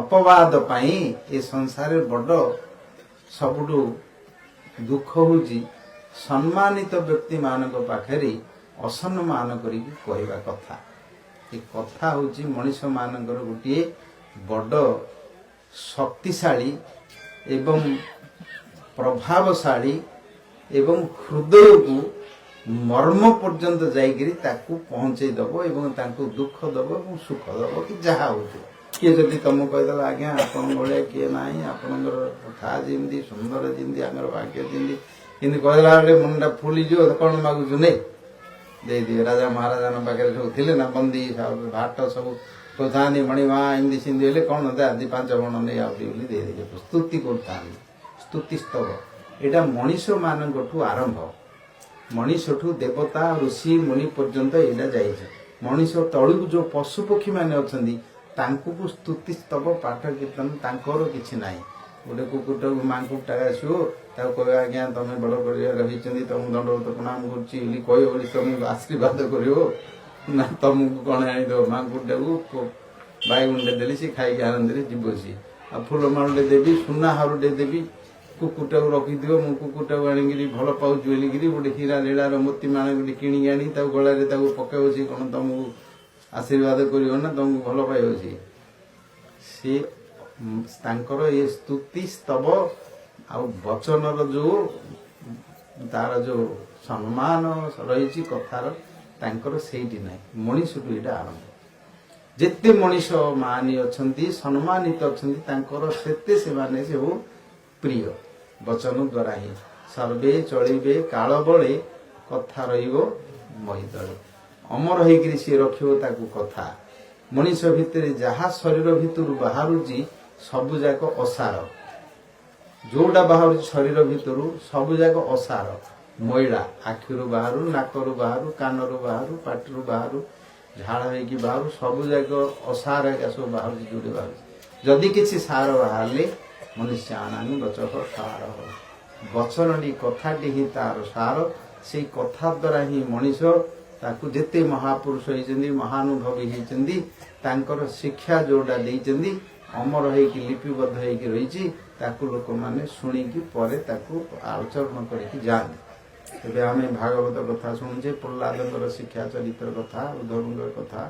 ଅପବାଦ ପାଇଁ ଏ ସଂସାରରେ ବଡ ସବୁଠୁ ଦୁଃଖ ହଉଛି ସମ୍ମାନିତ ବ୍ୟକ୍ତି ମାନଙ୍କ ପାଖରେ ଅସମ୍ମାନ କରିକି କହିବା କଥା। ଏ କଥା ହଉଛି ମଣିଷ ମାନଙ୍କର ଗୋଟିଏ ବଡ ଶକ୍ତିଶାଳୀ ଏବଂ ପ୍ରଭାବଶାଳୀ ଏବଂ ହୃଦୟକୁ ମର୍ମ ପର୍ଯ୍ୟନ୍ତ ଯାଇକରି ତାକୁ ପହଞ୍ଚେଇ ଦବ ଏବଂ ତାଙ୍କୁ ଦୁଃଖ ଦବ ଏବଂ ସୁଖ ଦବ, କି ଯାହା ହଉଛି। କିଏ ଯଦି ତମକୁ କହିଦେଲା ଆଜ୍ଞା ଆପଣଙ୍କ ଭଳିଆ କିଏ ନାହିଁ, ଆପଣଙ୍କର କଥା ଯେମିତି ସୁନ୍ଦର, ଯେମିତି ଆମର ଭାଗ୍ୟ ଯେମିତି, କିନ୍ତୁ କହିଲା ବେଳେ ମନଟା ଫୁଲିଯିବ, କଣ ମାଗୁଛୁ ନେ ଦେଇଦିଏ। ରାଜା ମହାରାଜାଙ୍କ ପାଖରେ ସବୁ ଥିଲେ ନା ବନ୍ଦୀ ଭାଟ ସବୁ କହୁଥାନ୍ତି, ମଣିମା ଏମିତି ସିନ୍ଧି ହେଲେ କଣ ଆଜି 5 ବଣ ନେଇ ଆଉଟି ବୋଲି ଦେଇଦେଲେ, ସ୍ତୁତି କରୁଥାନ୍ତି, ସ୍ତୁତି ସ୍ତବ। ଏଇଟା ମଣିଷ ମାନଙ୍କଠୁ ଆରମ୍ଭ, ମଣିଷଠୁ ଦେବତା ଋଷି ମୁନି ପର୍ଯ୍ୟନ୍ତ ଏଇଟା ଯାଇଛି। ମଣିଷ ତଳକୁ ଯୋଉ ପଶୁ ପକ୍ଷୀ ମାନେ ଅଛନ୍ତି ତାଙ୍କୁ ସ୍ତୁତି ସ୍ତବ ପାଠ କୀର୍ତ୍ତନ ତାଙ୍କର କିଛି ନାହିଁ। ଗୋଟେ କୁକୁରଟାକୁ ମାଙ୍କୁ ଆସିବ ତାକୁ କହିବ ଆଜ୍ଞା ତମେ ବଡ଼ କରିବାର ରହିଛନ୍ତି ତମକୁ ଦଣ୍ଡବତ ପ୍ରଣାମ କରୁଛି ବୋଲି କହିବ ବୋଲି ତମକୁ ଆଶୀର୍ବାଦ କରିବ ନା ତମକୁ କଣ ଆଣିଦେବ। ମାଙ୍କୁଟାକୁ ବାଇଗଣଟେ ଦେଲି ସେ ଖାଇକି ଆନନ୍ଦରେ ଯିବ ସିଏ। ଆଉ ଫୁଲମାଳଟେ ଦେବି ସୁନା ହାରଟେ ଦେବି କୁକୁରଟାକୁ ରଖିଥିବ ମୁଁ କୁକୁରଟାକୁ ଆଣିକିରି ଭଲ ପାଉଛି ବୋଲିକିରି ଗୋଟେ ହୀରା ଲୀଳାର ମୋତି ମାଳ ଗୋଟେ କିଣିକି ଆଣି ତାକୁ ଗଳାରେ ତାକୁ ପକେଇବ ସିଏ କଣ ତମକୁ ଆଶୀର୍ବାଦ କରିବ ନା ତମକୁ ଭଲ ପାଇବ ସିଏ ତାଙ୍କର ଏ ସ୍ତୁତି ସ୍ତବ ଆଉ ବଚନର ଯୋଉ ତାର ଯୋଉ ସମ୍ମାନ ରହିଛି କଥାର ତାଙ୍କର ସେଇଠି ନାହିଁ। ମଣିଷଠୁ ଏଇଟା ଆରମ୍ଭ। ଯେତେ ମଣିଷ ମାନି ଅଛନ୍ତି ସମ୍ମାନିତ ଅଛନ୍ତି ତାଙ୍କର ସେତେ ସେମାନେ ସବୁ ପ୍ରିୟ ବଚନ ଦ୍ୱାରା ହିଁ। ସର୍ବେ ଚଳିବେ କାଳ ବଳେ କଥା ରହିବ ମହିତଳେ। ଅମର ହେଇକିରି ସିଏ ରଖିବ ତାକୁ କଥା। ମଣିଷ ଭିତରେ ଯାହା ଶରୀର ଭିତରୁ ବାହାରୁଛି ସବୁ ଯାକ ଅସାର। ଯୋଉଟା ବାହାରୁଛି ଶରୀର ଭିତରୁ ସବୁ ଯାକ ଅସାର ମଇଳା। ଆଖିରୁ ବାହାରୁ ନାକରୁ ବାହାରୁ କାନରୁ ବାହାରୁ ପାଟିରୁ ବାହାରୁ ଝାଳ ହେଇକି ବାହାରୁ ସବୁ ଯାକ ଅସାର ଏକା ସବୁ ବାହାରୁଛି ଯୋଉଠି ବାହାରୁଛି। ଯଦି କିଛି ସାର ବାହାରିଲେ ମନୁଷ୍ୟ ଆନାନି ବଚକ ସାର। ବଚନଟି କଥାଟି ହିଁ ତାର ସାର। ସେଇ କଥା ଦ୍ୱାରା ହିଁ ମଣିଷ ତାକୁ ଯେତେ ମହାପୁରୁଷ ହେଇଛନ୍ତି ମହାନୁଭବୀ ହେଇଛନ୍ତି ତାଙ୍କର ଶିକ୍ଷା ଯୋଉଟା ଦେଇଛନ୍ତି ଅମର ହେଇକି ଲିପିବଦ୍ଧ ହେଇକି ରହିଛି ତାକୁ ଲୋକମାନେ ଶୁଣିକି ପରେ ତାକୁ ଆଚରଣ କରିକି ଯାଆନ୍ତି। ଏବେ ଆମେ ଭାଗବତ କଥା ଶୁଣୁଛେ ପ୍ରହ୍ଲାଦଙ୍କର ଶିକ୍ଷା ଚରିତ୍ର କଥା ଉଦ୍ଧବଙ୍କର କଥା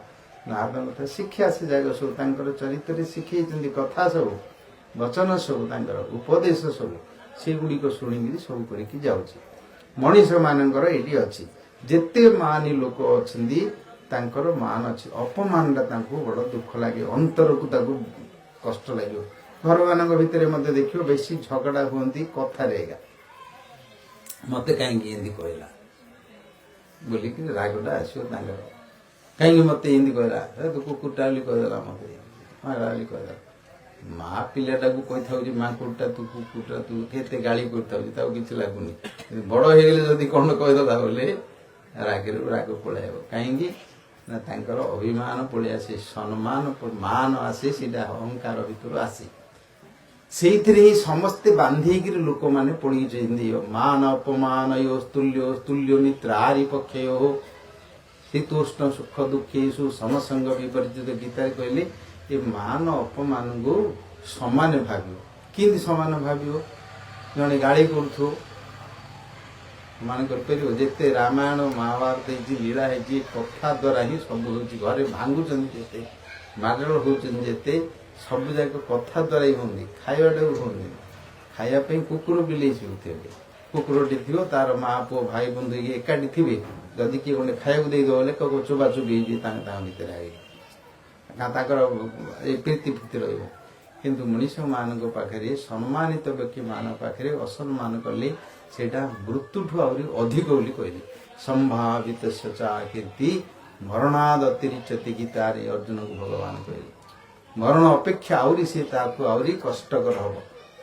ନାରଦଙ୍କ କଥା ଶିକ୍ଷା ସେ ଜାଗ ସବୁ ତାଙ୍କର ଚରିତ୍ରରେ ଶିଖେଇଛନ୍ତି କଥା ସବୁ ବଚନ ସବୁ ତାଙ୍କର ଉପଦେଶ ସବୁ ସେଗୁଡ଼ିକ ଶୁଣିକିରି ସବୁ କରିକି ଯାଉଛି। ମଣିଷ ମାନଙ୍କର ଏଇଠି ଅଛି ଯେତେ ମାନି ଲୋକ ଅଛନ୍ତି ତାଙ୍କର ମାନ ଅଛି। ଅପମାନଟା ତାଙ୍କୁ ବଡ଼ ଦୁଃଖ ଲାଗେ ଅନ୍ତରକୁ ତାକୁ କଷ୍ଟ ଲାଗିବ। ଘରମାନଙ୍କ ଭିତରେ ମଧ୍ୟ ଦେଖିବ ବେଶୀ ଝଗଡ଼ା ହୁଅନ୍ତି କଥାରେ ଏକା ମତେ କାହିଁକି ଏମିତି କହିଲା ବୋଲିକି ରାଗଟା ଆସିବ ତାଙ୍କର। କାହିଁକି ମତେ ଏମିତି କହିଲା ତୁ କୁକୁରଟା ବୋଲି କହିଦେଲା ମତେ ମାରା ବୋଲି କହିଦେଲା। ମା ପିଲାଟାକୁ କହିଥାଉଛି ମା କୁକୁରଟା ତୁ କୁକୁରଟା ତୁ କେତେ ଗାଳି କରିଥାଉଛି ତାକୁ କିଛି ଲାଗୁନି। ବଡ଼ ହେଇଗଲେ ଯଦି କଣ କହିଦେଲା ବୋଲେ ରାଗରୁ ରାଗ ପଳାଇବ। କାହିଁକି ନା ତାଙ୍କର ଅଭିମାନ ପଳେଇ ଆସେ ସମ୍ମାନ ମାନ ଆସେ ସେଇଟା ଅହଙ୍କାର ଭିତରୁ ଆସେ। ସେଇଥିରେ ହିଁ ସମସ୍ତେ ବାନ୍ଧିକିରି ଲୋକମାନେ ପଡ଼ିଛନ୍ତି। ମାନ ଅପମାନ ତୁଲ୍ୟ ତୁଲ୍ୟ ମିତ୍ର ଆରି ପକ୍ଷେୟ ଶୀତୋଷ୍ଣ ସୁଖ ଦୁଃଖେଷୁ ସମସ୍ତଙ୍କ ବିପରୀତ ଗୀତାରେ କହିଲେ ଏ ମାନ ଅପମାନକୁ ସମାନ ଭାବିବ। କେମିତି ସମାନ ଭାବିବ? ଜଣେ ଗାଳି କରୁଥିବ ସମାନ କରିପାରିବ? ଯେତେ ରାମାୟଣ ମହାଭାରତ ହେଇଛି ଲୀଳା ହେଇଛି କଥା ଦ୍ୱାରା ହିଁ ସବୁ ହେଉଛି। ଘରେ ଭାଙ୍ଗୁଛନ୍ତି ଯେତେ ମାଡ଼ଗୋଳ ହଉଛନ୍ତି ଯେତେ ସବୁ ଯାକ କଥା ଦ୍ୱାରା ହିଁ ହୁଅନ୍ତି। ଖାଇବାଟାକୁ ହୁଅନ୍ତି। ଖାଇବା ପାଇଁ କୁକୁର ବିଲେଇ ଶିଖୁଥିବେ। କୁକୁରଟି ଥିବ ତାର ମା ପୁଅ ଭାଇ ବନ୍ଧୁ ଏକାଠି ଥିବେ ଯଦି କିଏ ଗୋଟେ ଖାଇବାକୁ ଦେଇଦେବ ବୋଲେ ଚୋବା ଚୋବି ହେଇଯିବେ ତାଙ୍କ ଭିତରେ ଆଗେ ତାଙ୍କର ଏ ପ୍ରୀତି ଫୀତି ରହିବ। କିନ୍ତୁ ମଣିଷ ମାନଙ୍କ ପାଖରେ ସମ୍ମାନିତ ବ୍ୟକ୍ତି ମାନଙ୍କ ପାଖରେ ଅସମ୍ମାନ କଲେ ସେଇଟା ମୃତ୍ୟୁଠୁ ଆହୁରି ଅଧିକ ବୋଲି କହିଲେ। ସମ୍ଭାବିତ କୀର୍ତ୍ତି ମରଣାଦ ଅତିରିଚ୍ୟତି ଗୀତାରେ ଅର୍ଜୁନକୁ ଭଗବାନ କହିଲେ। ମରଣ ଅପେକ୍ଷା ଆହୁରି ସିଏ ତାକୁ ଆହୁରି କଷ୍ଟକର ହବ।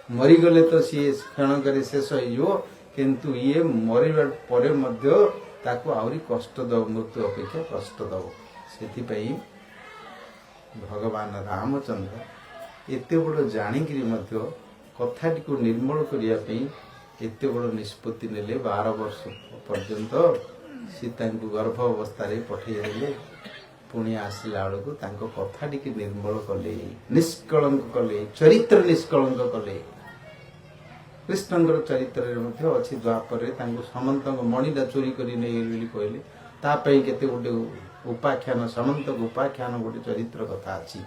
ମରିଗଲେ ତ ସିଏ କ୍ଷଣକରେ ଶେଷ ହେଇଯିବ କିନ୍ତୁ ଇଏ ମରିବା ପରେ ମଧ୍ୟ ତାକୁ ଆହୁରି କଷ୍ଟ ଦବ। ମୃତ୍ୟୁ ଅପେକ୍ଷା କଷ୍ଟ ଦବ। ସେଥିପାଇଁ ଭଗବାନ ରାମଚନ୍ଦ୍ର ଏତେ ବଡ଼ ଜାଣିକିରି ମଧ୍ୟ କଥାଟିକୁ ନିର୍ମଳ କରିବା ପାଇଁ ଏତେ ବଡ଼ ନିଷ୍ପତ୍ତି ନେଲେ। 12 ବର୍ଷ ପର୍ଯ୍ୟନ୍ତ ସୀତାଙ୍କୁ ଗର୍ଭ ଅବସ୍ଥାରେ ପଠେଇଦେଲେ। ପୁଣି ଆସିଲା ବେଳକୁ ତାଙ୍କ କଥାଟିକି ନିର୍ମଳ କଲେ ନିଷ୍କଳଙ୍କ କଲେ ଚରିତ୍ର ନିଷ୍କଳଙ୍କ କଲେ। କୃଷ୍ଣଙ୍କର ଚରିତ୍ରରେ ମଧ୍ୟ ଅଛି ଦ୍ୱାପରରେ ତାଙ୍କୁ ସମନ୍ତଙ୍କ ମଣିଟା ଚୋରି କରି ନେଇଗଲେ ବୋଲି କହିଲେ। ତା ପାଇଁ କେତେ ଗୋଟେ ଉପାଖ୍ୟାନ ସମନ୍ତକ ଉପାଖ୍ୟାନ ଗୋଟେ ଚରିତ୍ର କଥା ଅଛି।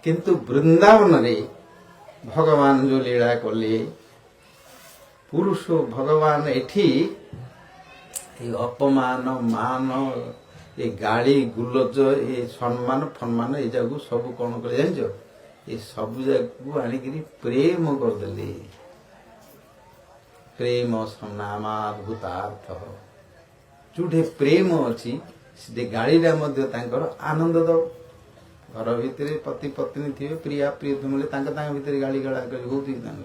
କିନ୍ତୁ ବୃନ୍ଦାବନରେ ଭଗବାନ ଯୋଉ ଲୀଳା କଲେ ପୁରୁଷ ଭଗବାନ ଏଠି ଏ ଅପମାନ ମାନ ଏ ଗାଳି ଗୁଲଜ ଏ ସମ୍ମାନ ଫମ୍ମାନ ଏ ଯାକୁ ସବୁ କଣ କଲେ ଜାଣିଛ? ଏ ସବୁ ଯାକୁ ଆଣିକିରି ପ୍ରେମ କରିଦେଲେ। ପ୍ରେମ ନାମାଦ୍ଭୁତାର୍ଥ। ଯୋଉଠି ପ୍ରେମ ଅଛି ସେଠି ଗାଳିଟା ମଧ୍ୟ ତାଙ୍କର ଆନନ୍ଦ ଦବ। ଘର ଭିତରେ ପତି ପତ୍ନୀ ଥିବେ ପ୍ରିୟା ପ୍ରିୟତମ ତାଙ୍କ ଭିତରେ ଗାଳି ଗଳା କରି ହଉଥିବେ। ତାଙ୍କ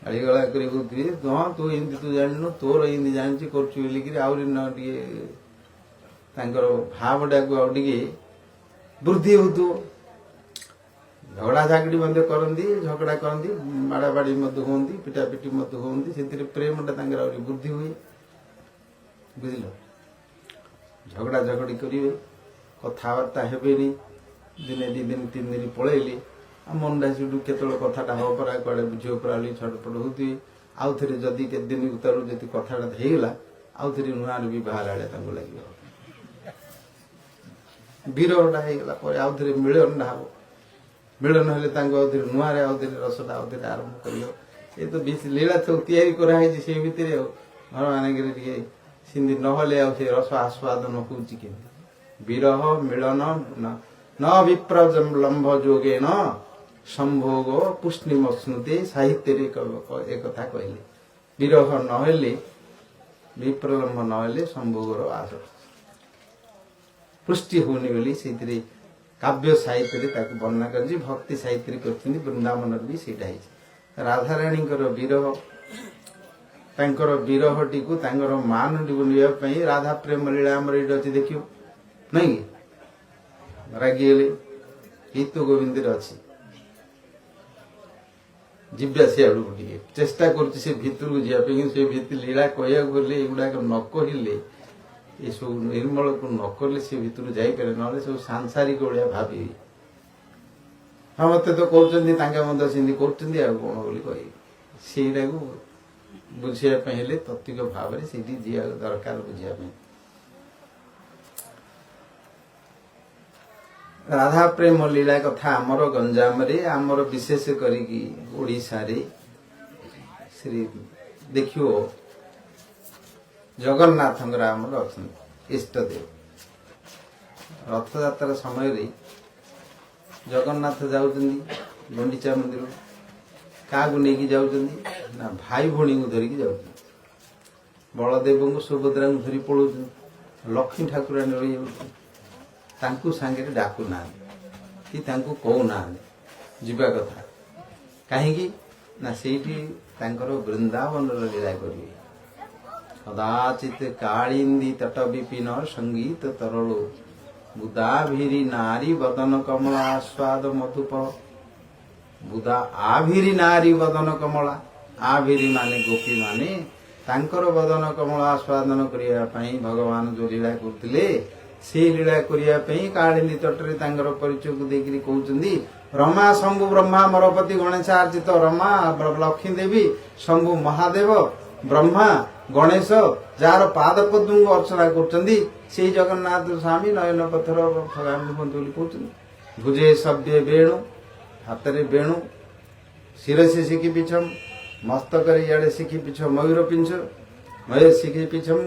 ଗାଳି ଗଳା କରି ହଉଥିବେ ହଁ ତୁ ଏମିତି ତୁ ଜାଣିନୁ ତୋର ଏମିତି ଜାଣିଛି କରୁଛୁ ବୋଲିକିରି ଆହୁରି ନ ଟିକେ ତାଙ୍କର ଭାବଟାକୁ ଆଉ ଟିକେ ବୃଦ୍ଧି ହଉଥିବ। ଝଗଡ଼ା ଝାଗଡ଼ି ମଧ୍ୟ କରନ୍ତି, ଝଗଡ଼ା କରନ୍ତି, ବାଡ଼ାବାଡ଼ି ମଧ୍ୟ ହୁଅନ୍ତି, ପିଟାପିଟି ମଧ୍ୟ ହୁଅନ୍ତି। ସେଥିରେ ପ୍ରେମଟା ତାଙ୍କର ଆହୁରି ବୃଦ୍ଧି ହୁଏ। ବୁଝିଲ, ଝଗଡ଼ା ଝଗଡ଼ି କରିବେ, କଥାବାର୍ତ୍ତା ହେବେନି, ଦିନେ 2 ଦିନ 3 ଦିନ ପଳେଇଲେ ଆଉ ମନଟା ସେଠୁ କେତେବେଳେ କଥାଟା ହବ ପରା କୁଆଡ଼େ ବୁଝିବ ପରା ବୋଲି ଛଟପଟ ହେଉଥିବେ। ଆଉ ଥରେ ଯଦି କେତେ ଦିନ ଉତ୍ତର ଯଦି କଥାଟା ହେଇଗଲା ଆଉ ଥରେ ନୂଆରେ ବିବାହ ଆଡ଼େ ତାଙ୍କୁ ଲାଗିବ। ବିରହଟା ହେଇଗଲା ପରେ ଆଉ ଥରେ ମିଳନଟା ହବ। ମିଳନ ହେଲେ ତାଙ୍କୁ ଆଉ ଥରେ ନୂଆରେ ଆଉ ଥରେ ରସଟା ଆଉ ଥରେ ଆରମ୍ଭ କରିବ। ଏ ତ ଲୀଳା ସବୁ ତିଆରି କରାହେଇଛି ସେଇ ଭିତରେ। ଆଉ ଘର ମାନଙ୍କରେ ଟିକେ ସିନ୍ଧି ନହେଲେ ଆଉ ସେ ରସ ଆସ୍ୱାଦନ ହଉଛି କେମିତି? ବିରହ ମିଳନ ନ ବିପ୍ରଲମ୍ଭ ଯୋଗେନ ସମ୍ଭୋଗ ପୁଷ୍ଣିମଶ୍ନୁତେ ସାହିତ୍ୟରେ ଏକଥା କହିଲେ। ବିରହ ନହେଲେ, ବିପ୍ରଲମ୍ଭ ନହେଲେ ସମ୍ଭୋଗର ପୁଷ୍ଟି ହଉନି ବୋଲି ସେଇଥିରେ କାବ୍ୟ ସାହିତ୍ୟରେ ତାକୁ ବର୍ଣ୍ଣନା କରିଛି। ଭକ୍ତି ସାହିତ୍ୟରେ କରିଛନ୍ତି, ବୃନ୍ଦାବନରେ ବି ସେଇଟା ହେଇଛି। ରାଧାରାଣୀଙ୍କର ବିରହ, ତାଙ୍କର ବିରହଟିକୁ ତାଙ୍କର ମାନଟିକୁ ନେବା ପାଇଁ ରାଧା ପ୍ରେମ ଲୀଳା ଆମର ଏଇଠି ଅଛି, ଦେଖିବ ନାଇଁ କି? ରାଗିଗଲେ ଗୀତ ଗୋବିନ୍ଦରେ ଅଛି। ଯିବା ସିଆଡ଼କୁ ଟିକେ ଚେଷ୍ଟା କରୁଛି ସେ ଭିତରକୁ ଯିବା ପାଇଁ, କିନ୍ତୁ ସେ ଭିତରେ ଲୀଳା କହିବାକୁ ଗଲେ ଏଗୁଡ଼ାକ ନ କହିଲେ, ଏସବୁ ନିର୍ମଳକୁ ନ କଲେ ସେ ଭିତରୁ ଯାଇପାରେ। ନହେଲେ ସବୁ ସାଂସାରିକ ଭଳିଆ ଭାବିବେ। ହଁ ମତେ ତ କହୁଛନ୍ତି, ତାଙ୍କେ ମଧ୍ୟ ସେମିତି କରୁଛନ୍ତି, ଆଉ କଣ ବୋଲି କହିବି। ସେଇଟାକୁ ବୁଝିବା ପାଇଁ ହେଲେ ତତ୍ତ୍ୱିକ ଭାବରେ ସେଇଠି ଯିବା ଦରକାର, ବୁଝିବା ପାଇଁ। ରାଧା ପ୍ରେମ ଲୀଳା କଥା ଆମର ଗଞ୍ଜାମରେ, ଆମର ବିଶେଷ କରିକି ଓଡ଼ିଶାରେ ଶ୍ରୀ ଦେଖିବ ଜଗନ୍ନାଥଙ୍କର ଆମର ଅଛନ୍ତି ଇଷ୍ଟଦେବ। ରଥଯାତ୍ରା ସମୟରେ ଜଗନ୍ନାଥ ଯାଉଛନ୍ତି ଗୁଣ୍ଡିଚା ମନ୍ଦିର। କାହାକୁ ନେଇକି ଯାଉଛନ୍ତି ନା ଭାଇ ଭଉଣୀଙ୍କୁ ଧରିକି ଯାଉଛନ୍ତି। ବଳଦେବଙ୍କୁ ସୁଭଦ୍ରାଙ୍କୁ ଧରି ପଳାଉଛନ୍ତି। ଲକ୍ଷ୍ମୀ ଠାକୁରାଣୀ ରହିଯାଉଛନ୍ତି। ତାଙ୍କୁ ସାଙ୍ଗରେ ଡାକୁନାହାନ୍ତି କି ତାଙ୍କୁ କହୁନାହାନ୍ତି ଯିବା କଥା। କାହିଁକି ନା ସେଇଠି ତାଙ୍କର ବୃନ୍ଦାବନର ଲୀଳା କରିବେ। କଦାଚିତ କାଳିନ୍ଦୀ ତଟ ବିପିନ ସଙ୍ଗୀତ ତରଳ ବୁଦାଭିରି ନାରୀ ବଦନ କମଳା ଆସ୍ୱାଦ ମଧୁପ। ବୁଦା ଆଭିରି ନାରୀ ବଦନ କମଳା, ଆଭିରି ମାନେ ଗୋପୀ ମାନେ ତାଙ୍କର ବଦନ କମଳ ଆସ୍ୱାଦନ କରିବା ପାଇଁ ଭଗବାନ ଯୋଉ ଲୀଳା କରୁଥିଲେ, ସେଇ ଲୀଳା କରିବା ପାଇଁ କାଳିନ୍ଦୀ ତଟରେ ତାଙ୍କର ପରିଚୟକୁ ଦେଇକିରି କହୁଛନ୍ତି, ରମା ଶମ୍ଭୁ ବ୍ରହ୍ମା ମରପତି ଗଣେଶାର୍ଚିତ ରମା ଲକ୍ଷ୍ମୀ ଦେବୀ ଶମ୍ଭୁ ମହାଦେବ ବ୍ରହ୍ମା ଗଣେଶ ଯାହାର ପାଦ ପଦ୍ମଙ୍କୁ ଅର୍ଚ୍ଚନା କରୁଛନ୍ତି, ସେଇ ଜଗନ୍ନାଥ ସ୍ୱାମୀ ନୟନ ପଥର ଭଗାମୀ ହୁଅନ୍ତୁ ବୋଲି କହୁଛନ୍ତି। ଭୁଜେ ସଭ୍ୟ ବେଣୁ, ହାତରେ ବେଣୁ, ଶିରସି ଶିଖି ପିଛମ, ମସ୍ତକରେ ଇଆଡ଼େ ଶିଖି ପିଛ ମୟୂର ପିଞ୍ଛ, ମୟୂର ଶିଖି ପିଛମ,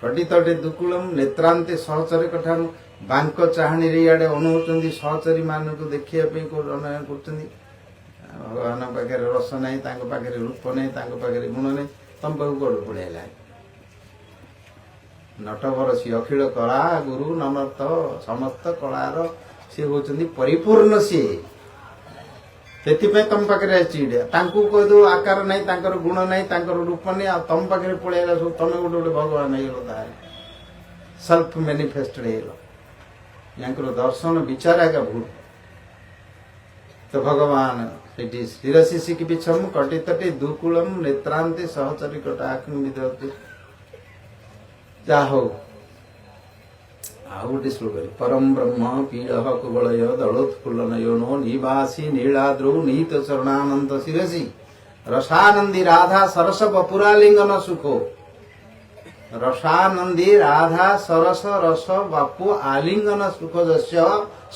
କଟିତଟେ ଦୁକୁଳମ, ନେତ୍ରାନ୍ତେ ସହଚରେ କଠାରୁ, ବାଙ୍କ ଚାହାଣୀରେ ଇଆଡ଼େ ଅନଉଛନ୍ତି ସହଚରୀ ମାନଙ୍କୁ ଦେଖିବା ପାଇଁ ଅନୟନ କରୁଛନ୍ତି। ଭଗବାନଙ୍କ ପାଖରେ ରସ ନାହିଁ, ତାଙ୍କ ପାଖରେ ରୂପ ନାହିଁ, ତାଙ୍କ ପାଖରେ ଗୁଣ ନାହିଁ, ତମ ପାଖକୁ ଗୋଡ଼ ପଳେଇଲା। ନଟବରସି ଅଖିଳ କଳା ଗୁରୁ ନମତ ସମସ୍ତ କଳାର ସିଏ ହଉଛନ୍ତି ପରିପୂର୍ଣ୍ଣ। ସିଏ ସେଥିପାଇଁ ତମ ପାଖରେ ଆସିଛି। ତାଙ୍କୁ କହିଦେବ ଆକାର ନାହିଁ, ତାଙ୍କର ଗୁଣ ନାହିଁ, ତାଙ୍କର ରୂପ ନାହିଁ, ଆଉ ତମ ପାଖରେ ପଳେଇଲା ସବୁ। ତମେ ଗୋଟେ ଗୋଟେ ଭଗବାନ ହେଇଗଲ, ତାହେଲେ ସେଲ୍ଫ ମ୍ୟାନିଫେଷ୍ଟେଡ ହେଇଗଲ। ୟାଙ୍କର ଦର୍ଶନ ବିଚାର ଏକା ଭୁଲ। ତ ଭଗବାନ ସେଠି ଶିରସି ଶିଖି ପିଛମ କଟିତଟି ଦୁକୁଳମ ନେତ୍ରାନ୍ତେ ସହଚରୀ କଟାକ୍ଷିବିଦ। ଯାହା ହଉ ଆଉ ଗୋଟେ ଶ୍ଲୋକରେ ପରମ ବ୍ରହ୍ମ ପୀଡ଼ କୁବଳୟ ଦଳୋତ୍ଫୁଲ୍ଲନୟୋନୋ ନିବାସୀ ନୀଳାଦ୍ରୌ ନିହିତ ଚରଣାନନ୍ଦ ଶିରସି ରସାନନ୍ଦୀ ରାଧା ସରସ ବପୁରାଲିଙ୍ଗନ ସୁଖ। ରସାନନ୍ଦୀ ରାଧା ସରସ ରସ ବାପୁ ଆଲିଙ୍ଗନ ସୁଖ ଯସ୍ୟ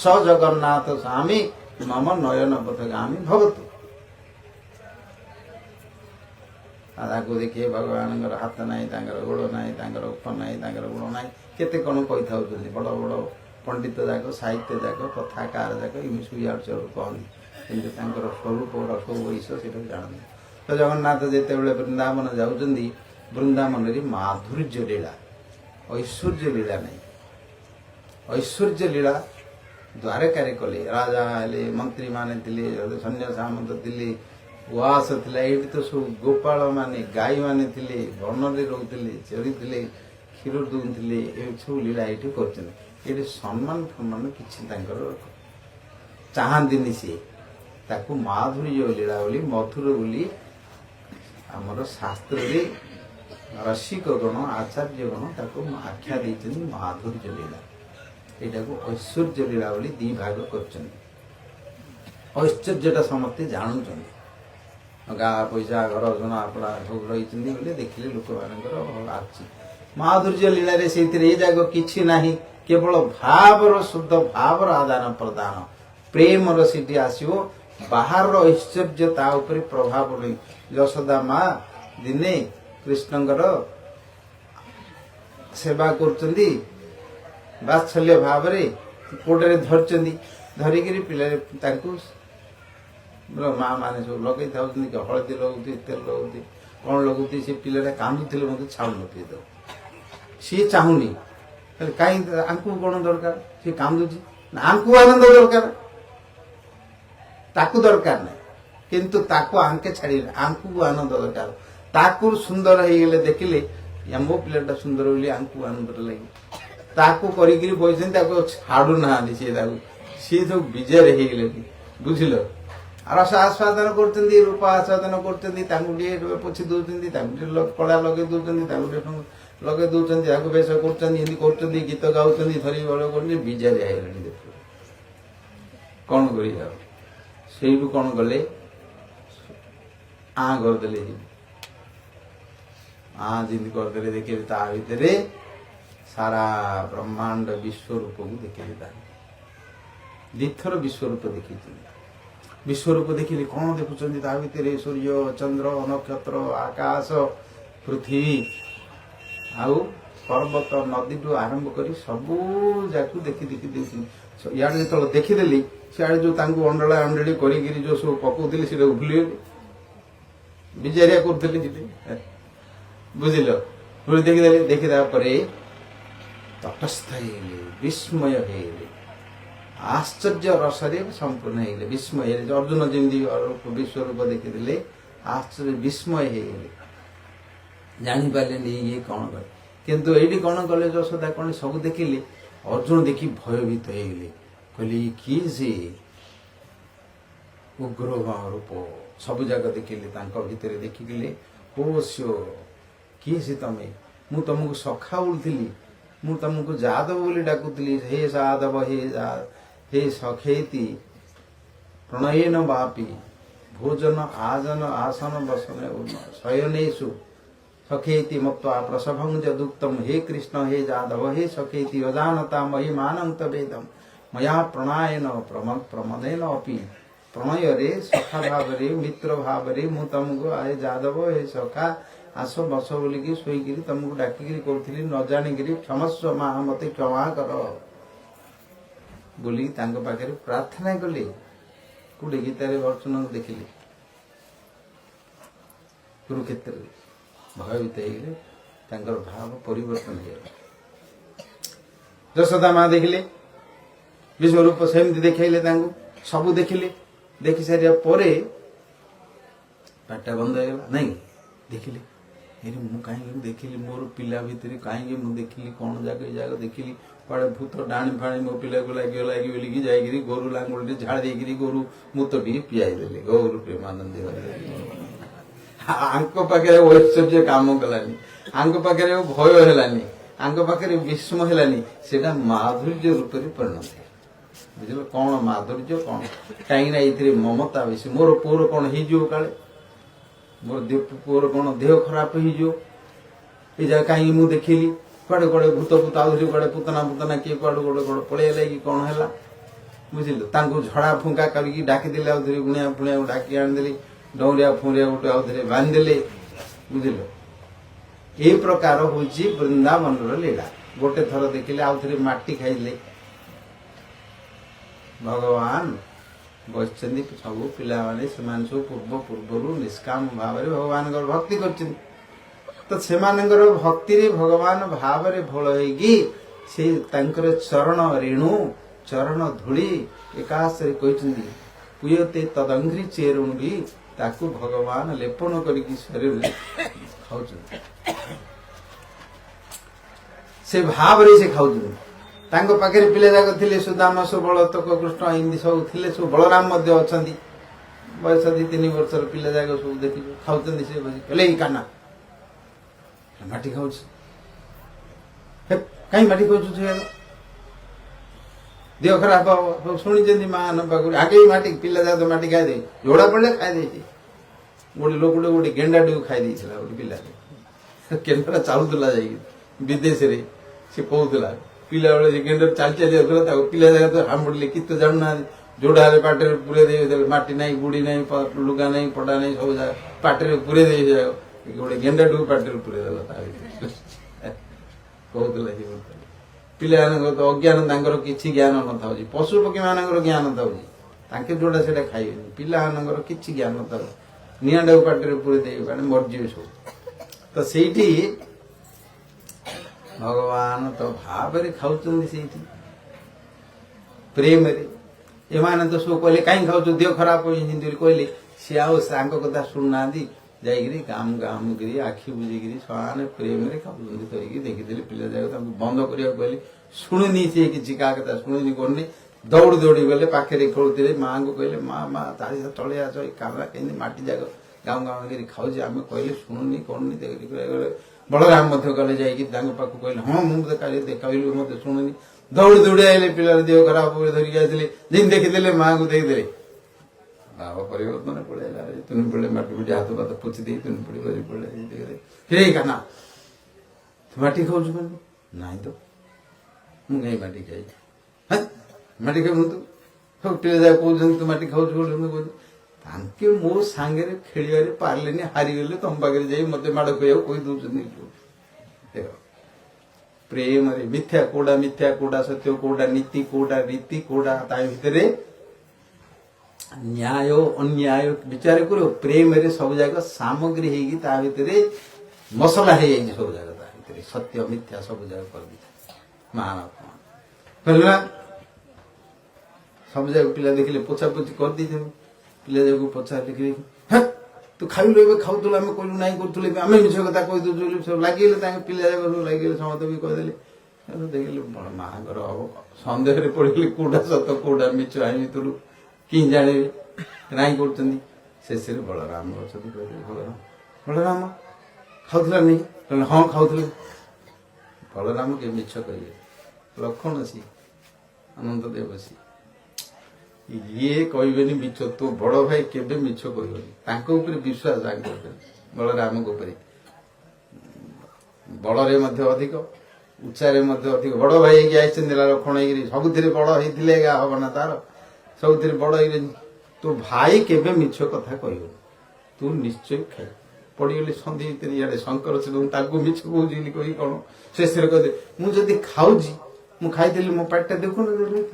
ସ ଜଗନ୍ନାଥ ସ୍ୱାମୀ ମମ ନୟନ ପଥଗାମୀ ଭବତୁ। ତାକୁ ଦେଖି ଭଗବାନଙ୍କର ହାତ ନାହିଁ, ତାଙ୍କର ଗୋଡ଼ ନାହିଁ, ତାଙ୍କର ଉପ ନାହିଁ, ତାଙ୍କର ଗୁଣ ନାହିଁ, କେତେ କ'ଣ କହିଥାଉଛନ୍ତି। ବଡ଼ ବଡ଼ ପଣ୍ଡିତ ଯାକ, ସାହିତ୍ୟ ଯାକ, କଥାକାର ଯାକ ଏମିତି ସବୁ ଇଆଡ଼ୁ ସିଆଡ଼ୁ କହନ୍ତି, କିନ୍ତୁ ତାଙ୍କର ସ୍ୱରୂପ ରସ ବୈଶ ସେଇଟାକୁ ଜାଣନ୍ତି। ତ ଜଗନ୍ନାଥ ଯେତେବେଳେ ବୃନ୍ଦାବନ ଯାଉଛନ୍ତି, ବୃନ୍ଦାବନରେ ମାଧୁର୍ଯ୍ୟ ଲୀଳା, ଐଶ୍ୱର୍ଯ୍ୟ ଲୀଳା ନାହିଁ। ଐଶ୍ୱର୍ଯ୍ୟ ଲୀଳା ଦ୍ୱାରକାରେ କଲେ। ରାଜା ହେଲେ, ମନ୍ତ୍ରୀମାନେ ଥିଲେ, ସୈନ୍ୟ ସାମନ୍ତ ଥିଲେ, ଉଆସ ଥିଲା। ଏଇଠି ତ ସବୁ ଗୋପାଳ ମାନେ, ଗାଈ ମାନେ ଥିଲେ, ବନରେ ରହୁଥିଲେ, ଚରିଥିଲେ, କ୍ଷୀର ଦଉଥିଲେ। ଏମିତି ସବୁ ଲୀଳା ଏଇଠି କରୁଛନ୍ତି। ଏଇଠି ସମ୍ମାନ ଫମ୍ମାନ କିଛି ତାଙ୍କର ଚାହାନ୍ତିନି। ସିଏ ତାକୁ ମାଧୁର୍ଯ୍ୟ ଲୀଳା ବୋଲି ମଧୁର ବୋଲି ଆମର ଶାସ୍ତ୍ରରେ ରସିକ ଗଣ ଆଚାର୍ଯ୍ୟ ଗଣ ତାକୁ ଆଖ୍ୟା ଦେଇଛନ୍ତି ମାଧୁର୍ଯ୍ୟ ଲୀଳା। ଏଇଟାକୁ ଐଶ୍ୱର୍ଯ୍ୟ ଲୀଳା ବୋଲି ଦି ଭାଗ କରିଛନ୍ତି। ଐଶ୍ୱର୍ଯ୍ୟଟା ସମସ୍ତେ ଜାଣୁଛନ୍ତି, ଗାଁ ପଇସା ଘର ଜଣା ଆପଣା ସବୁ ରହିଛନ୍ତି ବୋଲି ଦେଖିଲେ ଲୋକମାନଙ୍କର ଆସୁଛି। ମାଧୁର୍ଯ୍ୟ ଲୀଳାରେ ସେଇଥିରେ ଏ ଯାକ କିଛି ନାହିଁ, କେବଳ ଭାବର ଶୁଦ୍ଧ ଭାବର ଆଦାନ ପ୍ରଦାନ, ପ୍ରେମର ସେଠି ଆସିବ। ବାହାରର ଐଶ୍ୱର୍ଯ୍ୟ ତା ଉପରେ ପ୍ରଭାବ ନାହିଁ। ଯଶୋଦା ମା ଦିନେ କୃଷ୍ଣଙ୍କର ସେବା କରୁଛନ୍ତି ବାତ୍ସଲ୍ୟ ଭାବରେ, କୋଟରେ ଧରିଛନ୍ତି, ଧରିକିରି ପିଲାରେ ତାଙ୍କୁ ମା ମାନେ ସବୁ ଲଗେଇ ଥାଉଛନ୍ତି, ହଳଦୀ ଲଗାଉଥିବେ, ତେଲ ଲଗାଉଥିବେ, କଣ ଲଗାଉଥିବେ। ସେ ପିଲାଟା କାନ୍ଦୁଥିଲେ ମଧ୍ୟ ଛାଉଁ ନଥିବେ ତାକୁ, ସିଏ ଚାହୁଁନି। କାହିଁ ଆଙ୍କୁ କଣ ଦରକାର, ସିଏ କାନ୍ଦୁଛି ନା, ଆଙ୍କୁ ଆନନ୍ଦ ଦରକାର, ତାକୁ ଦରକାର ନାହିଁ। କିନ୍ତୁ ତାକୁ ଆଙ୍କେ ଛାଡ଼ିଲେ, ଆଙ୍କୁ ଆନନ୍ଦ ଦରକାର। ତାକୁ ସୁନ୍ଦର ହେଇଗଲେ ଦେଖିଲେ ମୋ ପିଲାଟା ସୁନ୍ଦର ବୋଲି ଆଙ୍କୁ ଆନନ୍ଦ ଲାଗିବ। ତାକୁ କରିକିରି ବସିଛନ୍ତି, ତାକୁ ଛାଡୁନାହାନ୍ତି। ସିଏ ସବୁ ବିଜୟରେ ହେଇଗଲେଣି, ବୁଝିଲ। ରସ ଆସ୍ୱାଦନ କରୁଛନ୍ତି, ରୂପ ଆସ୍ୱାଦନ କରୁଛନ୍ତି, ତାଙ୍କୁ ଟିକେ ପୋଛି ଦଉଛନ୍ତି, ତାଙ୍କୁ ଟିକେ କଳା ଲଗେଇ ଦଉଛନ୍ତି, ତାଙ୍କୁ ଟିକେ ଲଗେଇ ଦଉଛନ୍ତି, ତାକୁ ବେଶ କରୁଛନ୍ତି, ଏମିତି କରୁଛନ୍ତି, ଗୀତ ଗାଉଛନ୍ତି, ଧରି ବଳ କରୁଛନ୍ତି, ବିଜୟରେ ହେଇଗଲେଣି। ଦେଖ କଣ କରିବା। ସେଇଠୁ କଣ କଲେ, କରିଦେଲେ, ଯେମିତି କରିଦେଲେ ଦେଖିଲେ ତା ଭିତରେ ସାରା ବ୍ରହ୍ମାଣ୍ଡ ବିଶ୍ୱରୂପକୁ ଦେଖିଲେ। ତା ଦିଥର ବିଶ୍ୱରୂପ ଦେଖିଛନ୍ତି। ବିଶ୍ୱରୂପ ଦେଖିଲେ କଣ ଦେଖୁଛନ୍ତି, ତା ଭିତରେ ସୂର୍ଯ୍ୟ, ଚନ୍ଦ୍ର, ନକ୍ଷତ୍ର, ଆକାଶ, ପୃଥିବୀ ଆଉ ପର୍ବତ, ନଦୀଠୁ ଆରମ୍ଭ କରି ସବୁ ଯାକୁ ଦେଖି ଦେଇଛନ୍ତି। ଇଆଡେ ଯେତେବେଳେ ଦେଖିଦେଲି, ସିଆଡେ ଯୋଉ ତାଙ୍କୁ ଅଣ୍ଡଳା ଅଣ୍ଡଳି କରିକିରି ଯୋଉ ସବୁ ପକଉଥିଲେ ସେଟାକୁ ଭୁଲିଗଲେ, ବିଜାରିଆ କରୁଥିଲେ ସେଠି, ବୁଝିଲ। ଦେଖିଦେଲେ, ଦେଖିଦେବା ପରେ ତଟସ୍ଥ ହେଇଗଲେ, ବିସ୍ମୟ ହେଇଗଲେ, ଆଶ୍ଚର୍ଯ୍ୟ ରସରେ ସମ୍ପୂର୍ଣ୍ଣ ହେଇଗଲେ, ବିସ୍ମୟ ହେଇଗଲେ। ଅର୍ଜୁନ ଯେମିତି ବିଶ୍ୱରୂପ ଦେଖିଦେଲେ, ଆଶ୍ଚର୍ଯ୍ୟ ବିସ୍ମୟ ହେଇଗଲେ, ଜାଣିପାରିଲେନି ଇଏ କଣ କଲେ। କିନ୍ତୁ ଏଇଠି କଣ କଲେ, ଯଶୋଦା କଣ ସବୁ ଦେଖିଲେ। ଅର୍ଜୁନ ଦେଖି ଭୟଭୀତ ହେଇଗଲେ, କହିଲେ କିଏ ସେ ଉଗ୍ର ରୂପ, ସବୁ ଜାଗ ଦେଖିଲେ, ତାଙ୍କ ଭିତରେ ଦେଖିଲେ। ଓ ସ୍ୟ କିଏ ସେ ତମେ, ମୁଁ ତମକୁ ସଖା ବୋଲୁଥିଲି, ମୁଁ ତମକୁ ଯାଦବ ବୋଲି ଡାକୁଥିଲି। ହେ ଯାଦବ, ହେ ସଖେତି ପ୍ରଣୟନ ବାପି ଭୋଜନ ଆଜନ ଆସନ ବସନ ଶୟନେଷୁ ସଖେତି ମତ୍ୱା ପ୍ରସଭଂ ଯଦୁକ୍ତମ୍। ହେ କୃଷ୍ଣ, ହେ ଯାଦବ, ହେ ସଖେତି ଅଜାନତା ମହିମାनं ତବେଦମ୍ ମୟା ପ୍ରଣୟନ ପ୍ରମଦେନ ଅପି। ପ୍ରଣୟରେ, ସଖା ଭାବରେ, ମିତ୍ର ଭାବରେ ମୁଁ ତମକୁ ହେ ଯାଦବ, ହେ ସଖା ଆସ ବସ ବୋଲିକି ଶୋଇକିରି ତମକୁ ଡାକିକିରି କରୁଥିଲି, ନ ଜାଣିକିରି କ୍ଷମସ୍ୱ ମା, ମତେ କ୍ଷମା କର ବୋଲି ତାଙ୍କ ପାଖରେ ପ୍ରାର୍ଥନା କଲେ। କୋଉଠି ଗୀତାରେ ଅର୍ଜୁନଙ୍କୁ ଦେଖିଲେ, କୁରୁକ୍ଷେତ୍ରରେ ଭୟଭୀତ ହେଇଗଲେ, ତାଙ୍କର ଭାବ ପରିବର୍ତ୍ତନ ହେଇଗଲା। ଯଶୋଦା ମା ଦେଖିଲେ, ବିଶ୍ୱରୂପ ସେମିତି ଦେଖେଇଲେ, ତାଙ୍କୁ ସବୁ ଦେଖିଲେ। ଦେଖି ସାରିବା ପରେ ପାଟିଟା ବନ୍ଦ ହେଇଗଲା। ନାଇଁ ଦେଖିଲେ, ମୁଁ କାହିଁକି ଦେଖିଲି, ମୋର ପିଲା ଭିତରେ କାହିଁକି ମୁଁ ଦେଖିଲି, କଣ ଯାକ ଏ ଯାକ ଦେଖିଲି, କୁଆଡେ ଭୂତ ଡାଣି ଫାଣି ମୋ ପିଲାକୁ ଲାଗି ବୋଲିକି ଯାଇକିରି ଗୋରୁ ଲାଙ୍ଗୁଳିରେ ଝାଡ଼ି ଦେଇକିରି ଗୋରୁ ମୁତ ଟିକେ ପିଆଇ ଦେଲେ। ଗୌରୁ ପ୍ରେମାନନ୍ଦ ଆଙ୍କ ପାଖରେ ଐଶ୍ୱର୍ଯ୍ୟ କାମ କଲାନି, ଆଙ୍କ ପାଖରେ ଭୟ ହେଲାନି, ଆଙ୍କ ପାଖରେ ବିସ୍ମ ହେଲାନି। ସେଟା ମାଧୁର୍ଯ୍ୟ ରୂପରେ ପରିଣତ ହେଲା। ବୁଝିଲ କଣ ମାଧୁର୍ଯ୍ୟ କଣ? କାହିଁକି ନା ଏଇଥିରେ ମମତା ବେଶୀ। ମୋର ପୁଅର କଣ ହେଇଯିବ, କାଳେ ମୋର ପୁଅର କଣ ଦେହ ଖରାପ ହେଇଯିବ, ଏ ଜାଗା କାହିଁକି ମୁଁ ଦେଖିଲି, କୁଆଡେ କୁଆଡେ ଭୂତ ଆଉଥରେ କୁଆଡେ ପୁତନା କିଏ କୁଆଡେ କୁଆଡେ ପଳେଇଲା କି କଣ ହେଲା, ବୁଝିଲ। ତାଙ୍କୁ ଝଡା ଫୁଙ୍କା କରିକି ଡାକିଦେଲେ, ଆଉଥରେ ଗୁଣିଆ ଫୁଣିଆକୁ ଡାକି ଆଣିଦେଲି, ଡଉଁରିଆ ଫୁଁରିଆ ଗୋଟେ ଆଉଥରେ ବାନ୍ଧିଦେଲେ, ବୁଝିଲ। এই ପ୍ରକାର ହଉଛି ବୃନ୍ଦାବନର ଲୀଳା। ଗୋଟେ ଥର ଦେଖିଲେ ଆଉଥରେ ମାଟି ଖାଇଲେ। ଭଗବାନ ବସିଛନ୍ତି, ସବୁ ପିଲାମାନେ ସେମାନେ ସବୁ ପୂର୍ବରୁ ନିଷ୍କାମ ଭାବରେ ଭଗବାନଙ୍କର ଭକ୍ତି କରିଛନ୍ତି। ତ ସେମାନଙ୍କର ଭକ୍ତିରେ ଭଗବାନ ଭାବରେ ଭୋଳ ହେଇକି ସେ ତାଙ୍କର ଚରଣ ରେଣୁ, ଚରଣ ଧୂଳି ଏକାଶରେ କହିଛନ୍ତି, ପୁୟତେ ତଦଙ୍ଘ୍ରି ଚେରୁଣୁ ବି, ତାକୁ ଭଗବାନ ଲେପନ କରିକି ଶରୀରରେ ଖାଉଛନ୍ତି। ସେ ଭାବରେ ସେ ଖାଉଛନ୍ତି। ତାଙ୍କ ପାଖରେ ପିଲା ଯାକ ଥିଲେ, ସୁଦାମ, ସୁବଳ, ତକ କୃଷ୍ଣ, ଏମିତି ସବୁ ଥିଲେ। ସବୁ ବଳରାମ ମଧ୍ୟ ଅଛନ୍ତି। बयस 2-3 वर्षर पिला जाक सब देखि खाउछन् से बसी कहले ई काना माटी खाउछ हे काई माटी खाउछ छे देह खराब हो शुणी मान पाक आगे माटी पिला जाक माटी खाई दे झोड़ा पड़े खाई दे गोटे लोकटे गोटे गेंडा डू खाई देइछला गोटे पिला केनरा चालुला जाई विदेश रे से कहूला पिला बेले गेंडा चाल चली जाता पिला जाक तो हामुड़े कि तो जानना जोड़ा पाटे पूरे दे माटी नहीं बुड़ी नहीं लुगा नहीं पड़ा नहीं सब जाए पाटे पूरे दे गोटे गेंडा डू पाटे पूरे देला कहूला पिला तो अज्ञान तांकर किछि ज्ञान न था पशु पक्षी मानकर ज्ञान था तांके जोड़ा सेटा खाइबेनि पिला मानकर किछि ज्ञान न था निआंडा पाटे पूरे दे पाने मरजी सब तो सेठी भगवान तो भाव रे खाउछन सेठी प्रेम रे एमाने तो सब कहले कहीं खाऊ देह खराब हो हिंदी कहले सी आंक कथा शुणुना जाइए गाम गाम गिरी आखि बुझिकी साने प्रेम रे खाऊँ धरिकी देखीदे पिला जाक बंद करने कहले शुणुनी सी किसी क्या कथा शुणुनी करनी दौड़ दौड़ी गले पाखे खेलुते माँ को कहले माँ माँ तारी तले आस कामरा कहीं माटी जाक गाँव गाँव गिरी खाऊे आम कहले शुणुनी कौनी गले बलराम गले जाक कहले हाँ मुझे देखलु मत शुणुनी दौड़ दौड़ी आए पिलार देह खराब धरिकी आसले जी देखीदे माँ को देखीदे भाव परिवर्तन पड़ेगा तुम पड़े माटी फुटी हाथ पात पोछि दे तुम पड़ी बजी पड़े हे काना माटी खाऊ ना तो मुझे माटी खाई हाँ माटी खाऊ तू सब पिला जा कहते तू माटी खाऊ कहते मो सांगे खेल पारे हारीगले तुम पाखे जा मत माड़ खाया कही दौरान देख प्रेम रे मिथ्या कोड़ा सत्य कोड़ा नीति कोड़ा रीति कोड़ा भितर न्याय अन्याय विचार करो प्रेम रे सब जाक सामग्री होगी भितर मसला हो सब जाक सत्य मिथ्या सब जाक कर महान सब जाक पिला देखिले पोछापोछि कर दी पिला जाक पचार देखिए हाँ तू खाइलु खाऊ आम कहलु ना करूँ आम मिछ कथा कहीदे सब लगे पिला जाक सब लगे समस्त भी कहदे देखिले माँ हम सन्देह पड़े कौटा सत कौटा मिछ आई भितर कि जाने नाई शेष बलराम अच्छा बलराम बलराम खाऊला नहीं कहले हाँ खाऊले बलराम के मिछ कहे लक्षण सी अनंत देव सी ये कहबेनि मिछ तो बड़ भाई केबे मिछ कहबेनि विश्वास जाग बलराम बल अधिक उच्चारे अधिक बड़ भाई आई लक्षण सबुथ बड़ होते हम ना तार सब बड़ तो भाई केबे मिछ कथा कह तू निश्चय खाई पड़गली सन्धि भितर इे शंकर से मिछ कौन कही कौन शेष कहते मुझे खाऊँ मु खाई मो पाटा देखु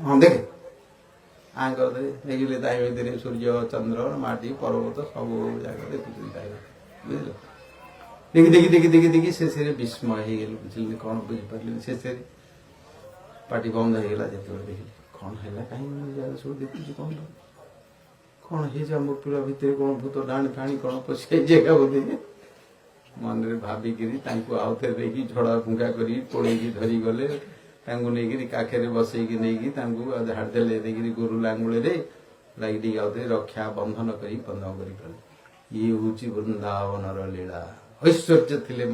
हाँ देखे आ करदे देखिले भितर सूर्य चंद्र माटी पर्वत सब जगह देखुं बुझल देखी देखी देखी देखी देखी शेष विस्मय हो गल बुझे कौन बुझिपारे शेष पार्टी बंद होगा जो देखिले कौन है कहीं सब देखुची कौन है मो पिला भितर कौन भूत डाणी फाणी कौन पशि जगह बोधे मन में भाविकी आउ थे देखिए झड़ा फुंका कर पोड़े धरी गले नहीं काखे बसईकी नहीं झाड़देले देखिए गोरु लांगुले लगे आउ थे रक्षा बंधन कर बंधन कर ये हूँ वृंदावन लीला ऐश्वर्य थे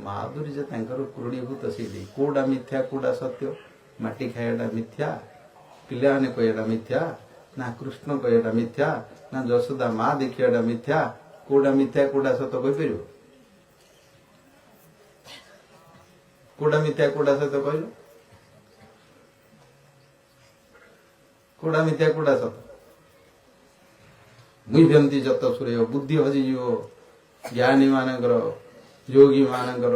माधुर्य क्रोड़ीभूत से कौटा मिथ्या कौटा सत्य माटी खाया मिथ्या पिला ने कहटा मिथ्या ना कृष्ण कहटा मिथ्या ना जशोदा माँ देखा मिथ्या कौटा मिथ्या कौटा सत कहीपर कौटा मिथ्या कौटा सत कह कौटा मिथ्या कौटा सत मुह्यंती जत सूर्य बुद्धि हजिज ज्ञानी मानकर योगी मानकर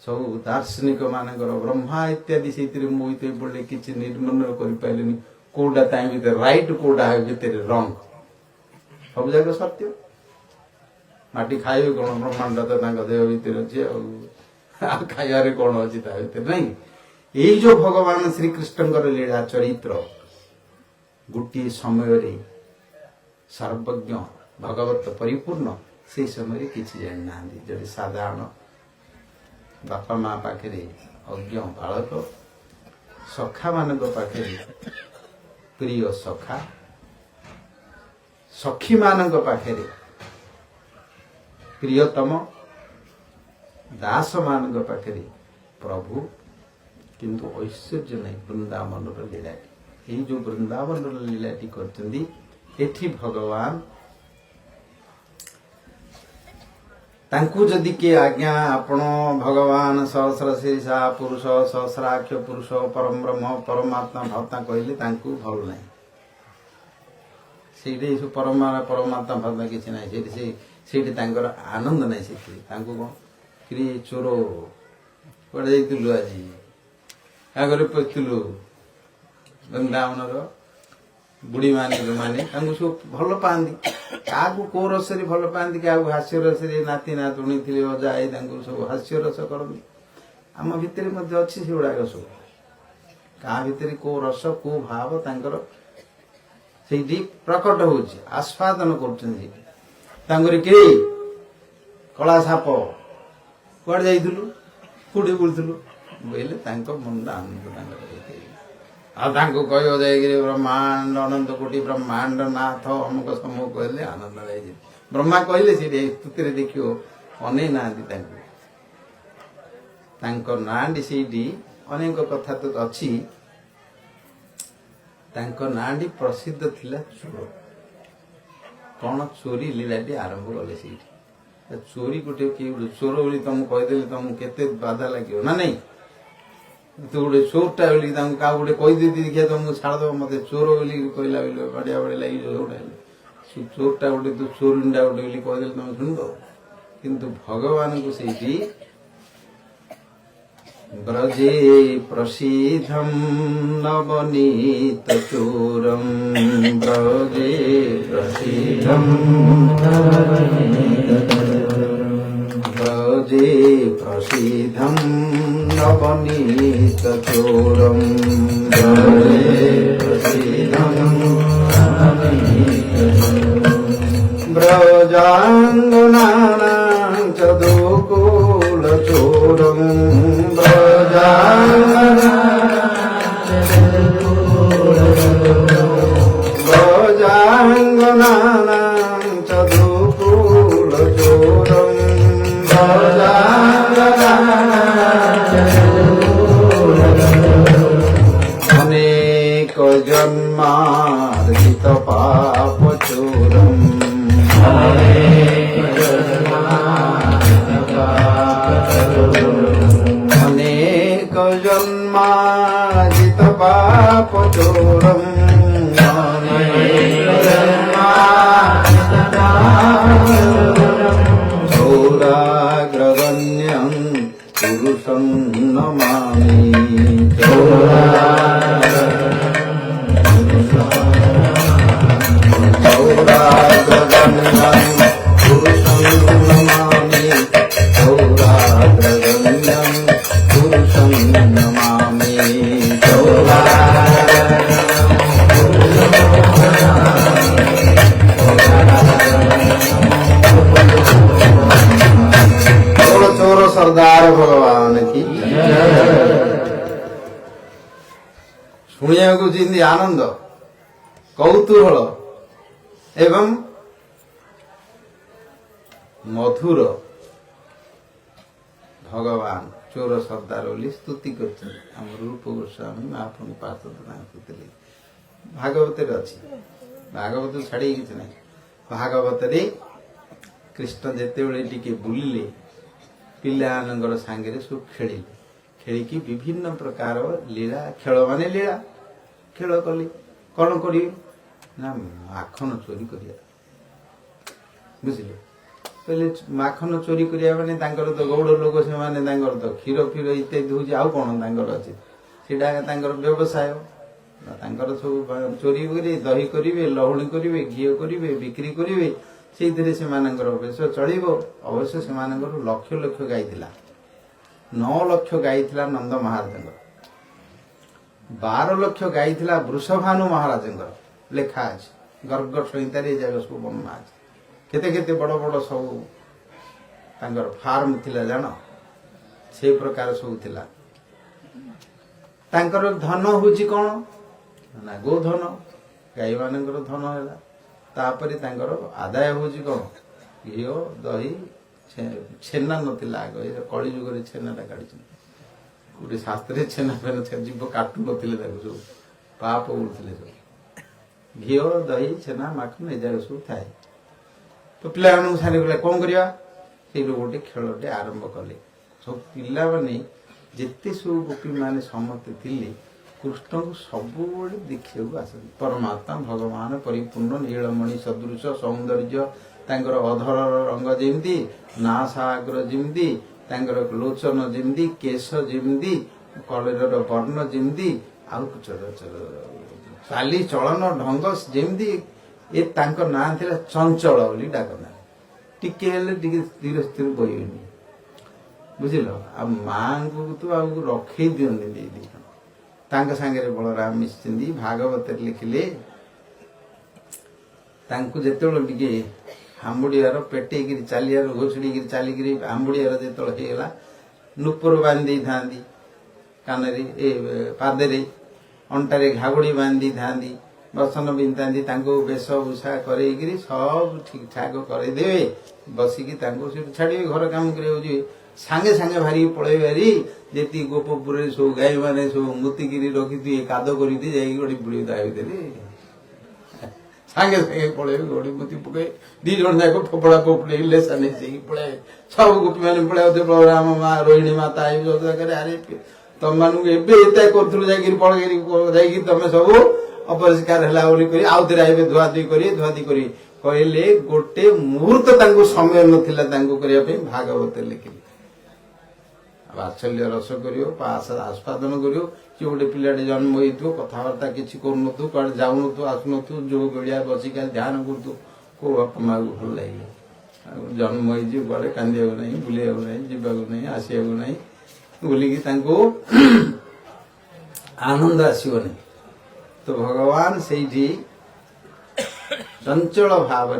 सब दार्शनिक मानकर ब्रह्मा इत्यादि से मोहित पड़े किसी निर्मल कर कौटा भितर राइट कौटा भितर रंग सब जाक सत्य माटी खाइबे कौन ब्रह्मांड तो देह भितर अच्छे खाइबार कौन अच्छी भितर नहीं यही जो भगवान श्रीकृष्ण लीला चरित्र गोटे समय सर्वज्ञ भगवत परिपूर्ण से समय किसी जानी ना जो साधारण बापा माँ पाखे अज्ञ बालक सखा मान पाखे प्रिय सखा सखी मानक पाखे प्रियतम दास मानक पाखे प्रभु किंतु ऐश्वर्य नहीं वृंदावन लीलाटी ये जो वृंदावन लीलाटी करती भगवान तांकु जदि के आज्ञा आपण भगवान सहस्र शीर्षा पुरुष सहस्राक्ष पुरुष परम ब्रह्म परमात्मा भक्ता कहले तांकु भल नहीं से परमात्मा भक्ता किसी ना से आनंद नहीं से कौन कि चोर कड़े जाइलु आज आगे पशिलु वृंदावन बुढ़ी माने जो माने सब भल पाती क्या कौ रस भल पाती क्या हास्य रस नाती नातुणी थी अजा आई सब हास्य रस करती आम भितर अच्छी से गुड़ाक सब क्या भितर कौ रस कौ भाव तांकर से प्रकट हो आस्वादन कर कला साप कड़े जाइलु कौटी बुलूलु बोले मन आनंद कह जाए ब्रह्मांड अनंत कोटि ब्रह्मांड नाथ अमुक समूह कहले आनंद जाए ब्रह्मा कहले स्तुति देखियो अने ना नाटी से अनेक कथा तो अच्छी नाटी प्रसिद्ध थिला चोर कौन चोरी लीलाटी आरंभ कले से चोरी गोटे चोर बोली तुम कहीदेली तुमको केते बाधा लगे ना नहीं तो गोटे चोरटा बोली क्या गोटे कहीदे देखिए तुमको छाड़द मत चोर बोली कहला बढ़िया बढ़िया लगे गोटे चोरटा गोटे तो चोरीटा गोटे बोली कहीदेली तुम शुणद किंतु भगवान को से ब्रजे प्रसिद्धम नवनीत चोरम ब्रजे प्रसिद्धम ब्रजे प्रसिद्धम नवनीत चोरम ब्रजे प्रसिद्धम ब्रजांगनानां चदुकूल चोरम ब्रजांगनानां चदुकूल चोरम अनेक जन्मार्जित पाप चोरम अनेक जन्मार्जित पाप चोरम चोराग्रगण्यं पुरुषं नमामि चोराग्रगण्यं पुरुषं नमामि चोराग्रगण्यं पुरुषं नमामि चोर सरदार भगवान की शुणिया को जिंदी आनंद कौतूहल एवं मधुर भगवान चोर सरदार बोली स्तुति कर रूप गोस्वामी महाप्रभु पार्षद स्तुति भागवत अच्छी भागवत छाड़ी कि ना भागवत कृष्ण जिते टे बुलिले पिलानंगर सांगे सब खेलिले खेलिकी विभिन्न प्रकार लीला खेल माने लीला खेल कले कौन करी ना माखन चोरी करिया बुझिले पहले माखन चोरी करिया माने तांकर तो गौड़ लोक से माने तांकर तो क्षीर फीर इत्यादि होची आउ कोन तांकर अछि सेटा तांकर व्यवसाय तांकर सब चोरी करी दही करिवे लहुणी करिवे घी करिवे बिक्री करिवे से बेश चलो अवश्य से लक्ष लक्ष गाई 9 लक्ष गाई नंद महाराज 12 लक्ष गाई वृषभानु महाराज लेखा अच्छे गर्ग संहितार जगह सब वर्णना अच्छे केते केते बड़ बड़ सब फार्म थिला जान से प्रकार सब थिला धन हूँ कौन ना गोधन गाई मान धन है तापर तांकर आदाय होची कौन घी दही छेना नथिला आग कली जुग छेनाटा काढ़ी गोटे शास्त्र छेना फेना जीव काटू नथिले सब पाप बोलते सब घी दही छेना माखन ए जाग सब थाए तो पिला सारे कौन करवा से गोटे खेलटे आरंभ कले सब पिला माने जिते सब गोपी माने समस्ते थिले कृष्ण को सब देखा आस परमात्मा भगवान परिपूर्ण नीलमणि सदृश सौंदर्य तांकर अधर रंग जमी नासाग्र जमी लोचन जमी केश जमी कलर वर्ण जमी चाली चलन ढंग जमी ये ना थिला चंचल बोली डाक ना टिके धीरे स्थिर बहनी बुझल आ माँ को तो रखे दिखती सांगे बलराम मिशिंदी भागवत लिखिले जिते हामुड़ियार पेटे चलियार घोषड़ी चलिकी हामुड़ियार जो नुपुर बांधी था कान पादे अंटारे घागुड़ी बांधी था बसन बिंदी वेशभूषा कर सब ठीक ठाक करदे बसिकी छाड़े घर काम कर सांगे सांगे भारी पड़े भारी जी गोपपुर सब गाई मैंने सब मुतिक रखी काद कर गोटे बुढ़ी दावी सांगे सांगे पड़े गोड़ी मुति पकड़े दी जन जाक फोपड़ा फोपड़े लेसा नहीं पड़े सब गोपी मैंने पड़े बलराम माँ रोहिणी माता अरे तुम मानू एवं कर तुम सब अपरिष्कार है आउ थे आए धुआधुई कर कहले गोटे मुहूर्त समय नाला भागवत लिखिले वात्सल्य रस कर आस्वादन कर गोटे पिलाटे जन्म हो कथबार्ता किसी कर कड़े जाऊन आसुन जो गड़िया बसिक ध्यान कर को बापा माँ को भल लगे जन्म हो कांदा ना बुले ना जावाक ना आसवाक ना बोलिकी आनंद आसबनी तो भगवान से चंचल भाव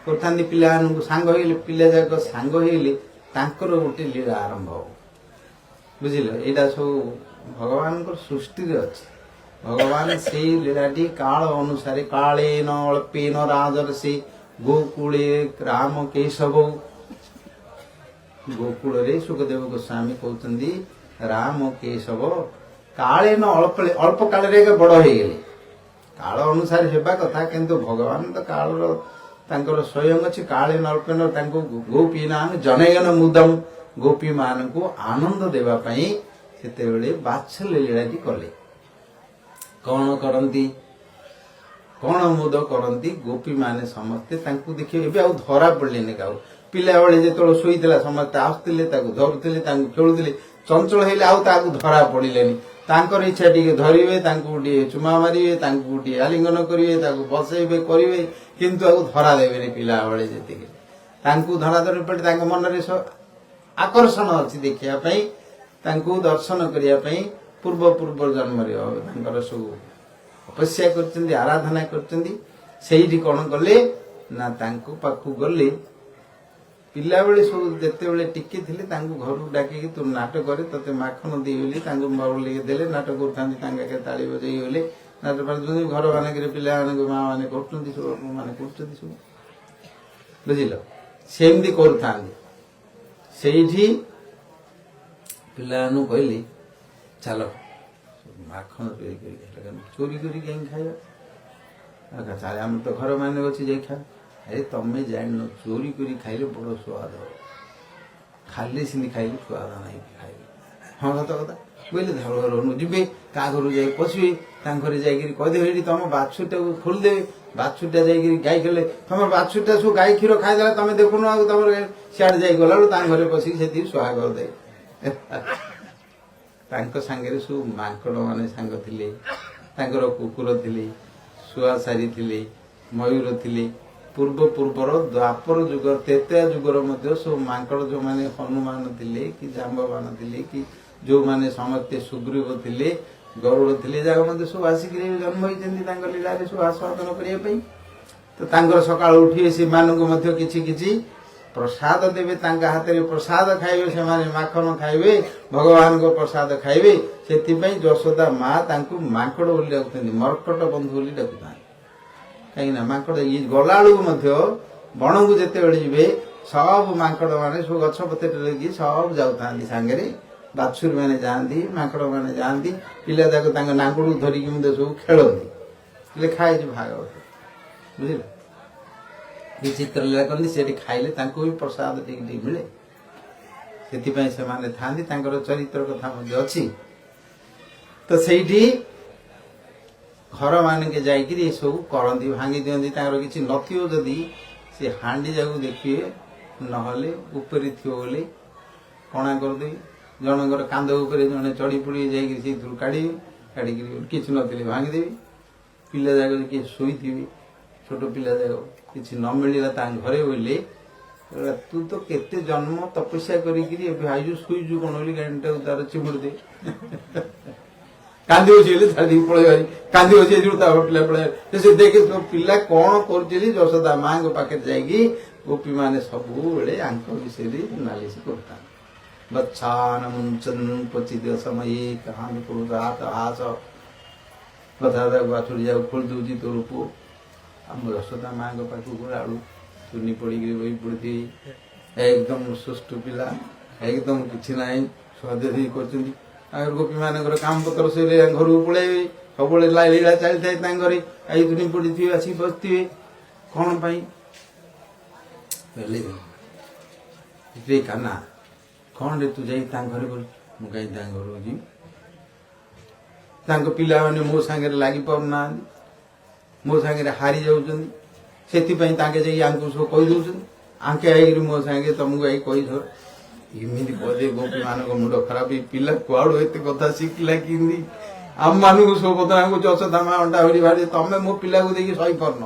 कर पिला सांग पिला जाक सांग गोटे लीला आरंभ हो बुझिल यहाँ सब भगवान सृष्टि अच्छे भगवान से लीलाटी काल अनुसार काले न अल्पेन राजर से गोकुले राम केशव गोकुल सुखदेव गोस्वामी कहते राम केशव काले न अल्प काल बड़ हो गले काल अनुसार हेबा कथा किंतु भगवान तो काल स्वयं अच्छे काले न अल्पेन गोपी नाम जनयन मुदम गोपी मान को आनंद देवाई से बात्सल्य लीलाटी कले कौन करती कौन मुद करती गोपी माने समस्ते देखिए धरा पड़े क्या पिला बेले जो शोला समस्ते आसुले धरुले खेलुले चंचल है आउ धरा पड़े इच्छा टी धरवे चुमा मारे आलिंगन करेंगे बसइबे करेंगे किंतु धरा देवे पिला बेले जी धरा धरी पड़े मन आकर्षण अच्छी देखापी दर्शन करने पूर्व पूर्व जन्म सब तपस्या कर आराधना कर कौन कले ना पाखु गले पिला बेले सब जिते टिके थे घर डाक तू नाटक करे ते माखन दी बोली देले नाटक कर ताली बजे गले नाटक घर मानक पिला माँ मैंने कर सब बुझल सेमती कर पिला कहली चल माखन चोरी कर खाइबा चल आम तो घर मान अच्छे जाए खा अरे तुम्हें जान चोरी कर खाइले बड़ स्वाद खाली सी खाइले स्वाद ना खाइबे हाँ सत कथा कहले घर जी क्या घर जा पशे घर जाकदे तुम बाछुटा को खोलदे बाछुटा जा गाई खेले तुम बाछुटा सब गाई क्षीर खाईदे तुम देखुन तुम सियाड़े जा गला घरे पशिक से सुहा करदे सांगे सब माकड़ मान सांग थे कुकुर थे शुआ सारी थे मयूर थे पूर्व पूर्वर द्वापर जुग त्रेता जुगर सब माकड़ जो मैंने हनुमान थे कि जाम्बवान थे कि जो मैंने समस्ते सुग्रीव थे गरुड़ थे जगह सब आसिक जन्म होती लीला सब आस्वादन करने तो सका उठे से कि प्रसाद देवे हाथ में प्रसाद खाइबे से माखन खाइबे भगवान को प्रसाद खाइबे से यशोदा माँ माकड़ बोली डाकुं मर्कट बंधु बोली डाकुता କାହିଁକି ନା ମାଙ୍କଡ ଇଏ ଗଲାବେଳକୁ ମଧ୍ୟ ବଣକୁ ଯେତେବେଳେ ଯିବେ ସବୁ ମାଙ୍କଡ ମାନେ ସବୁ ଗଛ ପତ୍ରରେ ଲାଗି ସବୁ ଯାଉଥାନ୍ତି ସାଙ୍ଗରେ, ବାଛୁରୀ ମାନେ ଯାଆନ୍ତି, ମାଙ୍କଡ ମାନେ ଯାଆନ୍ତି, ପିଲା ଯାକ ତାଙ୍କ ନାଙ୍ଗୁଡକୁ ଧରିକି ମଧ୍ୟ ସବୁ ଖେଳନ୍ତି। ଲେଖା ହେଇଛି ଭାଗବତ, ବୁଝିଲେ? ବିଚିତ୍ର ଲୀଳା କରନ୍ତି, ସେଠି ଖାଇଲେ ତାଙ୍କୁ ବି ପ୍ରସାଦ ଟିକେ ଟିକେ ମିଳେ, ସେଥିପାଇଁ ସେମାନେ ଥାଆନ୍ତି। ତାଙ୍କର ଚରିତ୍ର କଥା ମଧ୍ୟ ଅଛି। ତ ସେଇଠି ଘର ମାନକେ ଯାଇକିରି ଏସବୁ କରନ୍ତି, ଭାଙ୍ଗି ଦିଅନ୍ତି। ତାଙ୍କର କିଛି ନଥିବ ଯଦି ସେ ହାଣ୍ଡି ଯାକୁ ଦେଖିବେ, ନହେଲେ ଉପରେ ଥିବ ବୋଲି କଣା କରିଦେବି। ଜଣଙ୍କର କାନ୍ଧ ଉପରେ ଜଣେ ଚଢି ପଡ଼ି ଯାଇକି ସେଇଥିରୁ କାଢିକିରି କିଛି ନଥିଲେ ଭାଙ୍ଗିଦେବି। ପିଲା ଯାକ କିଏ ଶୋଇଥିବେ, ଛୋଟ ପିଲା ଯାକ କିଛି ନ ମିଳିଲା ତାଙ୍କ ଘରେ ବୋଇଲେ, ତୁ ତ କେତେ ଜନ୍ମ ତପସ୍ୟା କରିକିରି ଏବେ ଆଇଛୁ, ଶୋଇଛୁ କଣ ବୋଲି ଗାଣ୍ଡିଟାକୁ ତାର ଚିମୁଡ଼ି ଦେ। କାନ୍ଦି ବସି ହେଲେ ଛାଡ଼ିକି ପଳେଇବାରି, କାନ୍ଦି ବସି ତା ପିଲା ପଳେଇ ସେ ଦେଖେ ପିଲା କଣ କରୁଛି, ଯଶୋଦା ମାଙ୍କ ପାଖରେ ଯାଇକି ଗୋପୀ ମାନେ ସବୁବେଳେ ଆଙ୍କ ବିଷୟରେ ନାଲିସ କରୁଥାନ୍ତି। ବଚ୍ଛାନ ମୁଞ୍ଚନ କ୍ୱଚିତ ସମୟେ କାହାନି ପୁରୁଷାତ ହାସ, କଥାଟା ବାଛୁଡ଼ି ଯାକୁ ଖୋଲି ଦଉଛି ତୋର ପୁଅ। ଆମ ଯଶୋଦା ମାଙ୍କ ପାଖକୁ ଆଳୁ ଚୁନି ପଡ଼ିକିରି ବହି ପଡ଼ିଥିବି, ଏକଦମ ସୁଷ୍ଠ ପିଲା, ଏକଦମ କିଛି ନାହିଁ, ସ୍ୱାଦେଶୀ କରୁଛନ୍ତି। ତାଙ୍କର ଗୋପୀ ମାନଙ୍କର କାମ ପତ୍ର ସରିଲେ ଘରକୁ ପଳେଇବେ, ସବୁବେଳେ ଲୀଳା ଚାଲିଥାଏ ତାଙ୍କ ଘରେ। ଆଇ ଚୁନି ପଡ଼ିଥିବେ, ଆସିକି ବସିଥିବେ। କଣ ପାଇଁ? କାହ୍ନା କଣ ରେ ତୁ ଯାଇ ତାଙ୍କ ଘରେ ବୋଲ? ମୁଁ କାହିଁ ତାଙ୍କ ଘରକୁ ଯିବି? ତାଙ୍କ ପିଲାମାନେ ମୋ ସାଙ୍ଗରେ ଲାଗି ପାରୁନାହାନ୍ତି, ମୋ ସାଙ୍ଗରେ ହାରି ଯାଉଛନ୍ତି, ସେଥିପାଇଁ ତାଙ୍କେ ଯାଇ ଆଙ୍କୁ ସବୁ କହିଦଉଛନ୍ତି। ଆଙ୍କେ ଆଇକିରି ମୋ ସାଙ୍ଗେ ତମକୁ ଆଇ କହିଛ, ଏମିତି କହିଲେ ଗୋପୀ ମାନଙ୍କ ମୁଣ୍ଡ ଖରାପ। ଏଇ ପିଲା କୁଆଡୁ ଏତେ କଥା ଶିଖିଲା କେମିତି? ଆମ ମାନଙ୍କୁ ସବୁ ବଦନାଙ୍କୁ ଯଶୋଦା ମା ଅଣ୍ଡା ହରି ଭାରି, ତମେ ମୋ ପିଲାକୁ ଦେଇକି ସହିପାରୁନ,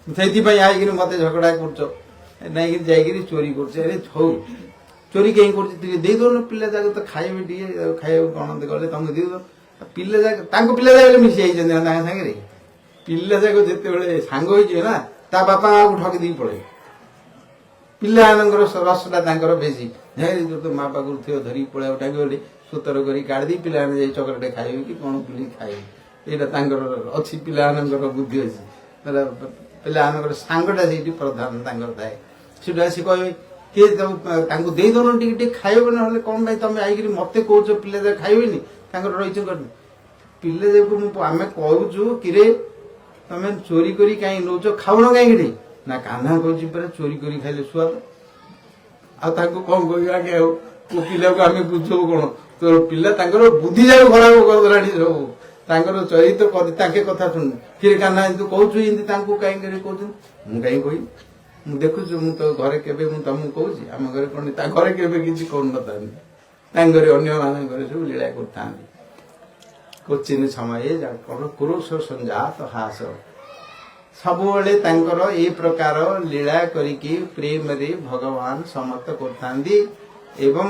ସେଇଥିପାଇଁ ଆଇକିରି ମତେ ଝଗଡା କରୁଛ, ନାଇକିରି ଯାଇକିରି ଚୋରି କରୁଛ। ଆରେ ହଉ, ଚୋରି କାହିଁ କରୁଛି? ଟିକେ ଦେଇଦଉନ, ପିଲା ଯାକ ତ ଖାଇବେ, ଟିକେ ଖାଇବାକୁ କଣ ଗଲେ ତମକୁ ଦେଇଦଉ। ପିଲା ଯାକ ତାଙ୍କ ପିଲା ଯାକ ମିଶି ଯାଇଛନ୍ତି ନା ତାଙ୍କ ସାଙ୍ଗରେ। ପିଲା ଯାକ ଯେତେବେଳେ ସାଙ୍ଗ ହେଇଯିବେ ନା, ତା ବାପା ମାଆକୁ ଠକି ଦେଇକି ପଳେଇବେ। ପିଲାମାନଙ୍କର ରସଟା ତାଙ୍କର ବେଶୀ। ତୋ ମା ପାଖରୁ ଥିବ ଧରିକି ପଳେଇବାକୁ ଟାଇମ୍ ବୋଲି ସୂତର କରି କାଢିଦେଇ ପିଲାମାନେ ଯାଇ ଚକଲେଟ ଖାଇବେ କି କଣ ବୁଲିକି ଖାଇବେ। ଏଇଟା ତାଙ୍କର ଅଛି, ପିଲାମାନଙ୍କର ବୁଦ୍ଧି ଅଛି। ପିଲାମାନଙ୍କର ସାଙ୍ଗଟା ସେଇଠି ପ୍ରଧାନ ତାଙ୍କର ଥାଏ। ସେଠୁ ଆସି କହିବେ, କିଏ ତାଙ୍କୁ ଦେଇଦଉନ ଟିକେ ଟିକେ ଖାଇବ, ନହେଲେ କଣ ପାଇଁ ତମେ ଆଇକିରି ମତେ କହୁଛ ପିଲା ଯାକ ଖାଇବେନି? ତାଙ୍କର ରହିଛ ପିଲା ଯାକୁ ଆମେ କହୁଛୁ, କିରେ ତମେ ଚୋରି କରି କାହିଁ ନଉଛ, ଖାଉନ କାହିଁକି? ନା କାହ୍ନା କହୁଛି ପରା ଚୋରି କରି ଖାଇଲେ ସୁଆଦ। ଆଉ ତାଙ୍କୁ କଣ କହିବା ଆଜ୍ଞା? ଆଉ ମୋ ପିଲାକୁ ଆମେ ବୁଝବୁ କଣ? ତୋ ପିଲା ତାଙ୍କର ବୁଦ୍ଧି ଯାକ ଖରାପ କରିଦେଲାଣି ସବୁ, ତାଙ୍କର ଚରିତ୍ର ତାଙ୍କେ କଥା ଶୁଣୁ। କିରେ କାହ୍ନା ତୁ କହୁଛୁ ଏମିତି, ତାଙ୍କୁ କାହିଁକି କହୁଛନ୍ତି? ମୁଁ କାହିଁକି କହିବି? ମୁଁ ଦେଖୁଛୁ, ମୁଁ ତ ଘରେ କେବେ ମୁଁ ତମକୁ କହୁଛି? ଆମ ଘରେ କଣ, ତା ଘରେ କେବେ କିଛି କରୁନଥାନ୍ତି, ତାଙ୍କ ଘରେ ଅନ୍ୟମାନଙ୍କ ଘରେ ସବୁ ଲୀଳା କରୁଥାନ୍ତି। କୋଚିନ ସମୟେ କଣ କୁରୁଷ ସଞ୍ଜାତ ହାସ, ସବୁବେଳେ ତାଙ୍କର ଏ ପ୍ରକାର ଲୀଳା କରିକି ପ୍ରେମରେ ଭଗବାନ ସମସ୍ତ କରିଥାନ୍ତି। ଏବଂ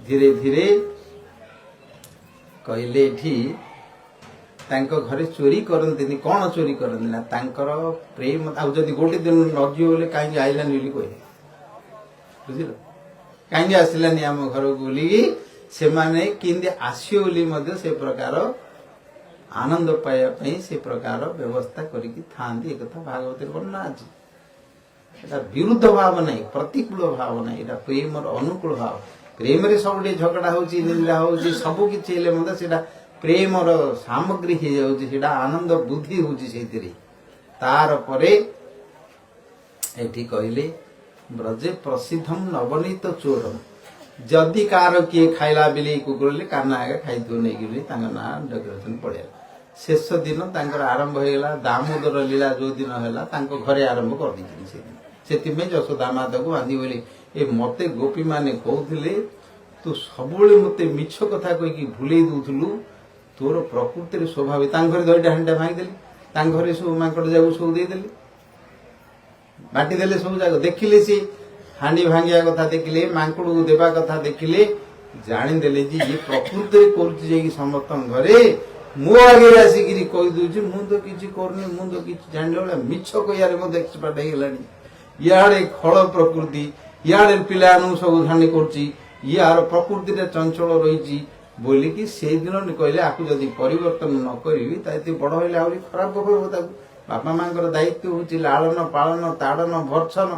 ଧୀରେ ଧୀରେ କହିଲେ ଏଠି ତାଙ୍କ ଘରେ ଚୋରି କରନ୍ତିନି। କଣ ଚୋରି କରନ୍ତି ନା ତାଙ୍କର ପ୍ରେମ। ଆଉ ଯଦି ଗୋଟେ ଦିନ ନଯିବ ବୋଲେ କାହିଁକି ଆଇଲାନି ବୋଲି କହିବେ, ବୁଝିଲ? କାହିଁକି ଆସିଲାନି ଆମ ଘରକୁ ବୋଲିକି ସେମାନେ କେମିତି ଆସିବ ବୋଲି ମଧ୍ୟ ସେ ପ୍ରକାର ଆନନ୍ଦ ପାଇବା ପାଇଁ ସେ ପ୍ରକାର ବ୍ୟବସ୍ଥା କରିକି ଥାଆନ୍ତି। ଏକଥା ଭାଗବତରେ ବର୍ଣ୍ଣନା ଅଛି। ଏଟା ବିରୁଦ୍ଧ ଭାବ ନାହିଁ, ପ୍ରତିକୂଳ ଭାବ ନାହିଁ, ଏଟା ପ୍ରେମର ଅନୁକୂଳ ଭାବ। ପ୍ରେମରେ ସବୁଠି ଝଗଡା ହଉଛି, ନିନ୍ଦା ହଉଛି, ସବୁ କିଛି ହେଲେ ମଧ୍ୟ ସେଟା ପ୍ରେମର ସାମଗ୍ରୀ ହେଇଯାଉଛି, ସେଟା ଆନନ୍ଦ ବୁଦ୍ଧି ହଉଛି ସେଇଥିରେ। ତାର ପରେ ଏଠି କହିଲେ ବ୍ରଜେ ପ୍ରସିଦ୍ଧମ ନବନୀତ ଚୋରମ, ଯଦି କାହାର କିଏ ଖାଇଲା ବିଲେଇ କୁକୁରଲେ କାହ୍ନା ଆଗେ ଖାଇଥିବ ନେଇକି ତାଙ୍କ ନାଁ ଡେକୋରେସନ ପଳେଇଲା। ଶେଷ ଦିନ ତାଙ୍କର ଆରମ୍ଭ ହେଇଗଲା ଦାମୋଦର ଲୀଳା। ଯୋଉ ଦିନ ହେଲା ତାଙ୍କ ଘରେ ଆରମ୍ଭ କରିଦେଇଛନ୍ତି ସେଦିନ। ସେଥିପାଇଁ ଯଶୋଦା ମା ତାକୁ ବାନ୍ଧି ବୋଲି, ଏ ମତେ ଗୋପୀ ମାନେ କହୁଥିଲେ ତୁ ସବୁବେଳେ ମତେ ମିଛ କଥା କହିକି ଭୁଲେଇ ଦଉଥିଲୁ, ତୋର ପ୍ରକୃତିରେ ସ୍ୱଭାବ। ତାଙ୍କ ଘରେ ଦଇଟା ହାଣ୍ଡିଟା ଭାଙ୍ଗିଦେଲି, ତାଙ୍କ ଘରେ ସବୁ ମାଙ୍କଡ ଯାକୁ ସବୁ ଦେଇଦେଲେ, ବାଟି ଦେଲେ ସବୁ ଯାକ। ଦେଖିଲେ ସେ ହାଣ୍ଡି ଭାଙ୍ଗିବା କଥା ଦେଖିଲେ, ମାଙ୍କଡକୁ ଦେବା କଥା ଦେଖିଲେ, ଜାଣିଦେଲେ ଯେ ଇଏ ପ୍ରକୃତିରେ କରୁଛି ଯାଇକି ସମସ୍ତଙ୍କ ଘରେ, ମୋ ଆଗରେ ଆସିକିରି କହିଦଉଛି ମୁଁ ତ କିଛି କରୁନି, ମୁଁ ତ କିଛି ଜାଣିଲା ବେଳେ ମିଛ କହିବାରେ ମଧ୍ୟ ଏକ୍ସପର୍ଟ ହେଇଗଲାଣି। ଇଆଡେ ଖଳ ପ୍ରକୃତି, ଇଆଡେ ପିଲାମାନଙ୍କୁ ସବୁ ଧାନି କରୁଛି, ଇଆର ପ୍ରକୃତିରେ ଚଞ୍ଚଳ ରହିଛି ବୋଲିକି ସେଇଦିନ କହିଲେ ଆକୁ ଯଦି ପରିବର୍ତ୍ତନ ନ କରିବି ତାହେଲେ ବଡ ହେଲେ ଆହୁରି ଖରାପ ହେବ ତାକୁ। ବାପା ମାଙ୍କର ଦାୟିତ୍ୱ ହଉଛି ଲାଳନ ପାଳନ ତାଡ଼ନ ଭର୍ସନ।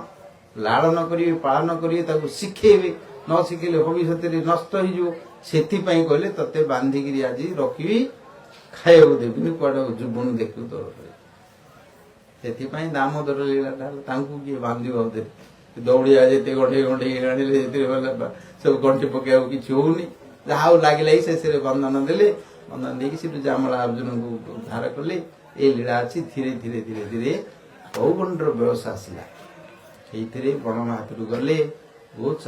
ଲାଳନ କରିବେ ପାଳନ କରିବେ ତାକୁ ଶିଖେଇବେ, ନ ଶିଖେଇଲେ ଭବିଷ୍ୟତରେ ନଷ୍ଟ ହେଇଯିବ। ସେଥିପାଇଁ କହିଲେ ତତେ ବାନ୍ଧିକିରି ଆଜି ରଖିବି, ଖାଇବାକୁ ଦେବିନି, କୁଆଡେ ଜୀବନ ଦେଖିବୁ ତୋର। ସେଥିପାଇଁ ଦାମୋଦର ଲୀଳାଟା ହେଲା, ତାଙ୍କୁ କିଏ ବାନ୍ଧିବ ଦୌଡ଼ିଆ ଯେତେ ଗଣ୍ଠେଇ ଗଣ୍ଠେଇ ଆଣିଲେ ସେଥିରେ ସବୁ ଗଣ୍ଠି ପକେଇବାକୁ କିଛି ହଉନି। ଯାହା ହଉ ଲାଗିଲା ଶେଷରେ ବନ୍ଧନ ଦେଲେ, ବନ୍ଧନ ଦେଇକି ସେଠୁ ଜାମଳା ଅର୍ଜୁନଙ୍କୁ ଉଦ୍ଧାର କଲେ। ଏ ଲୀଳା ଅଛି। ଧୀରେ ଧୀରେ ଧୀରେ ଧୀରେ କୌଗଣ୍ଡର ବୟସ ଆସିଲା, ସେଇଥିରେ ବଣ ହାତରୁ ଗଲେ ବହୁତ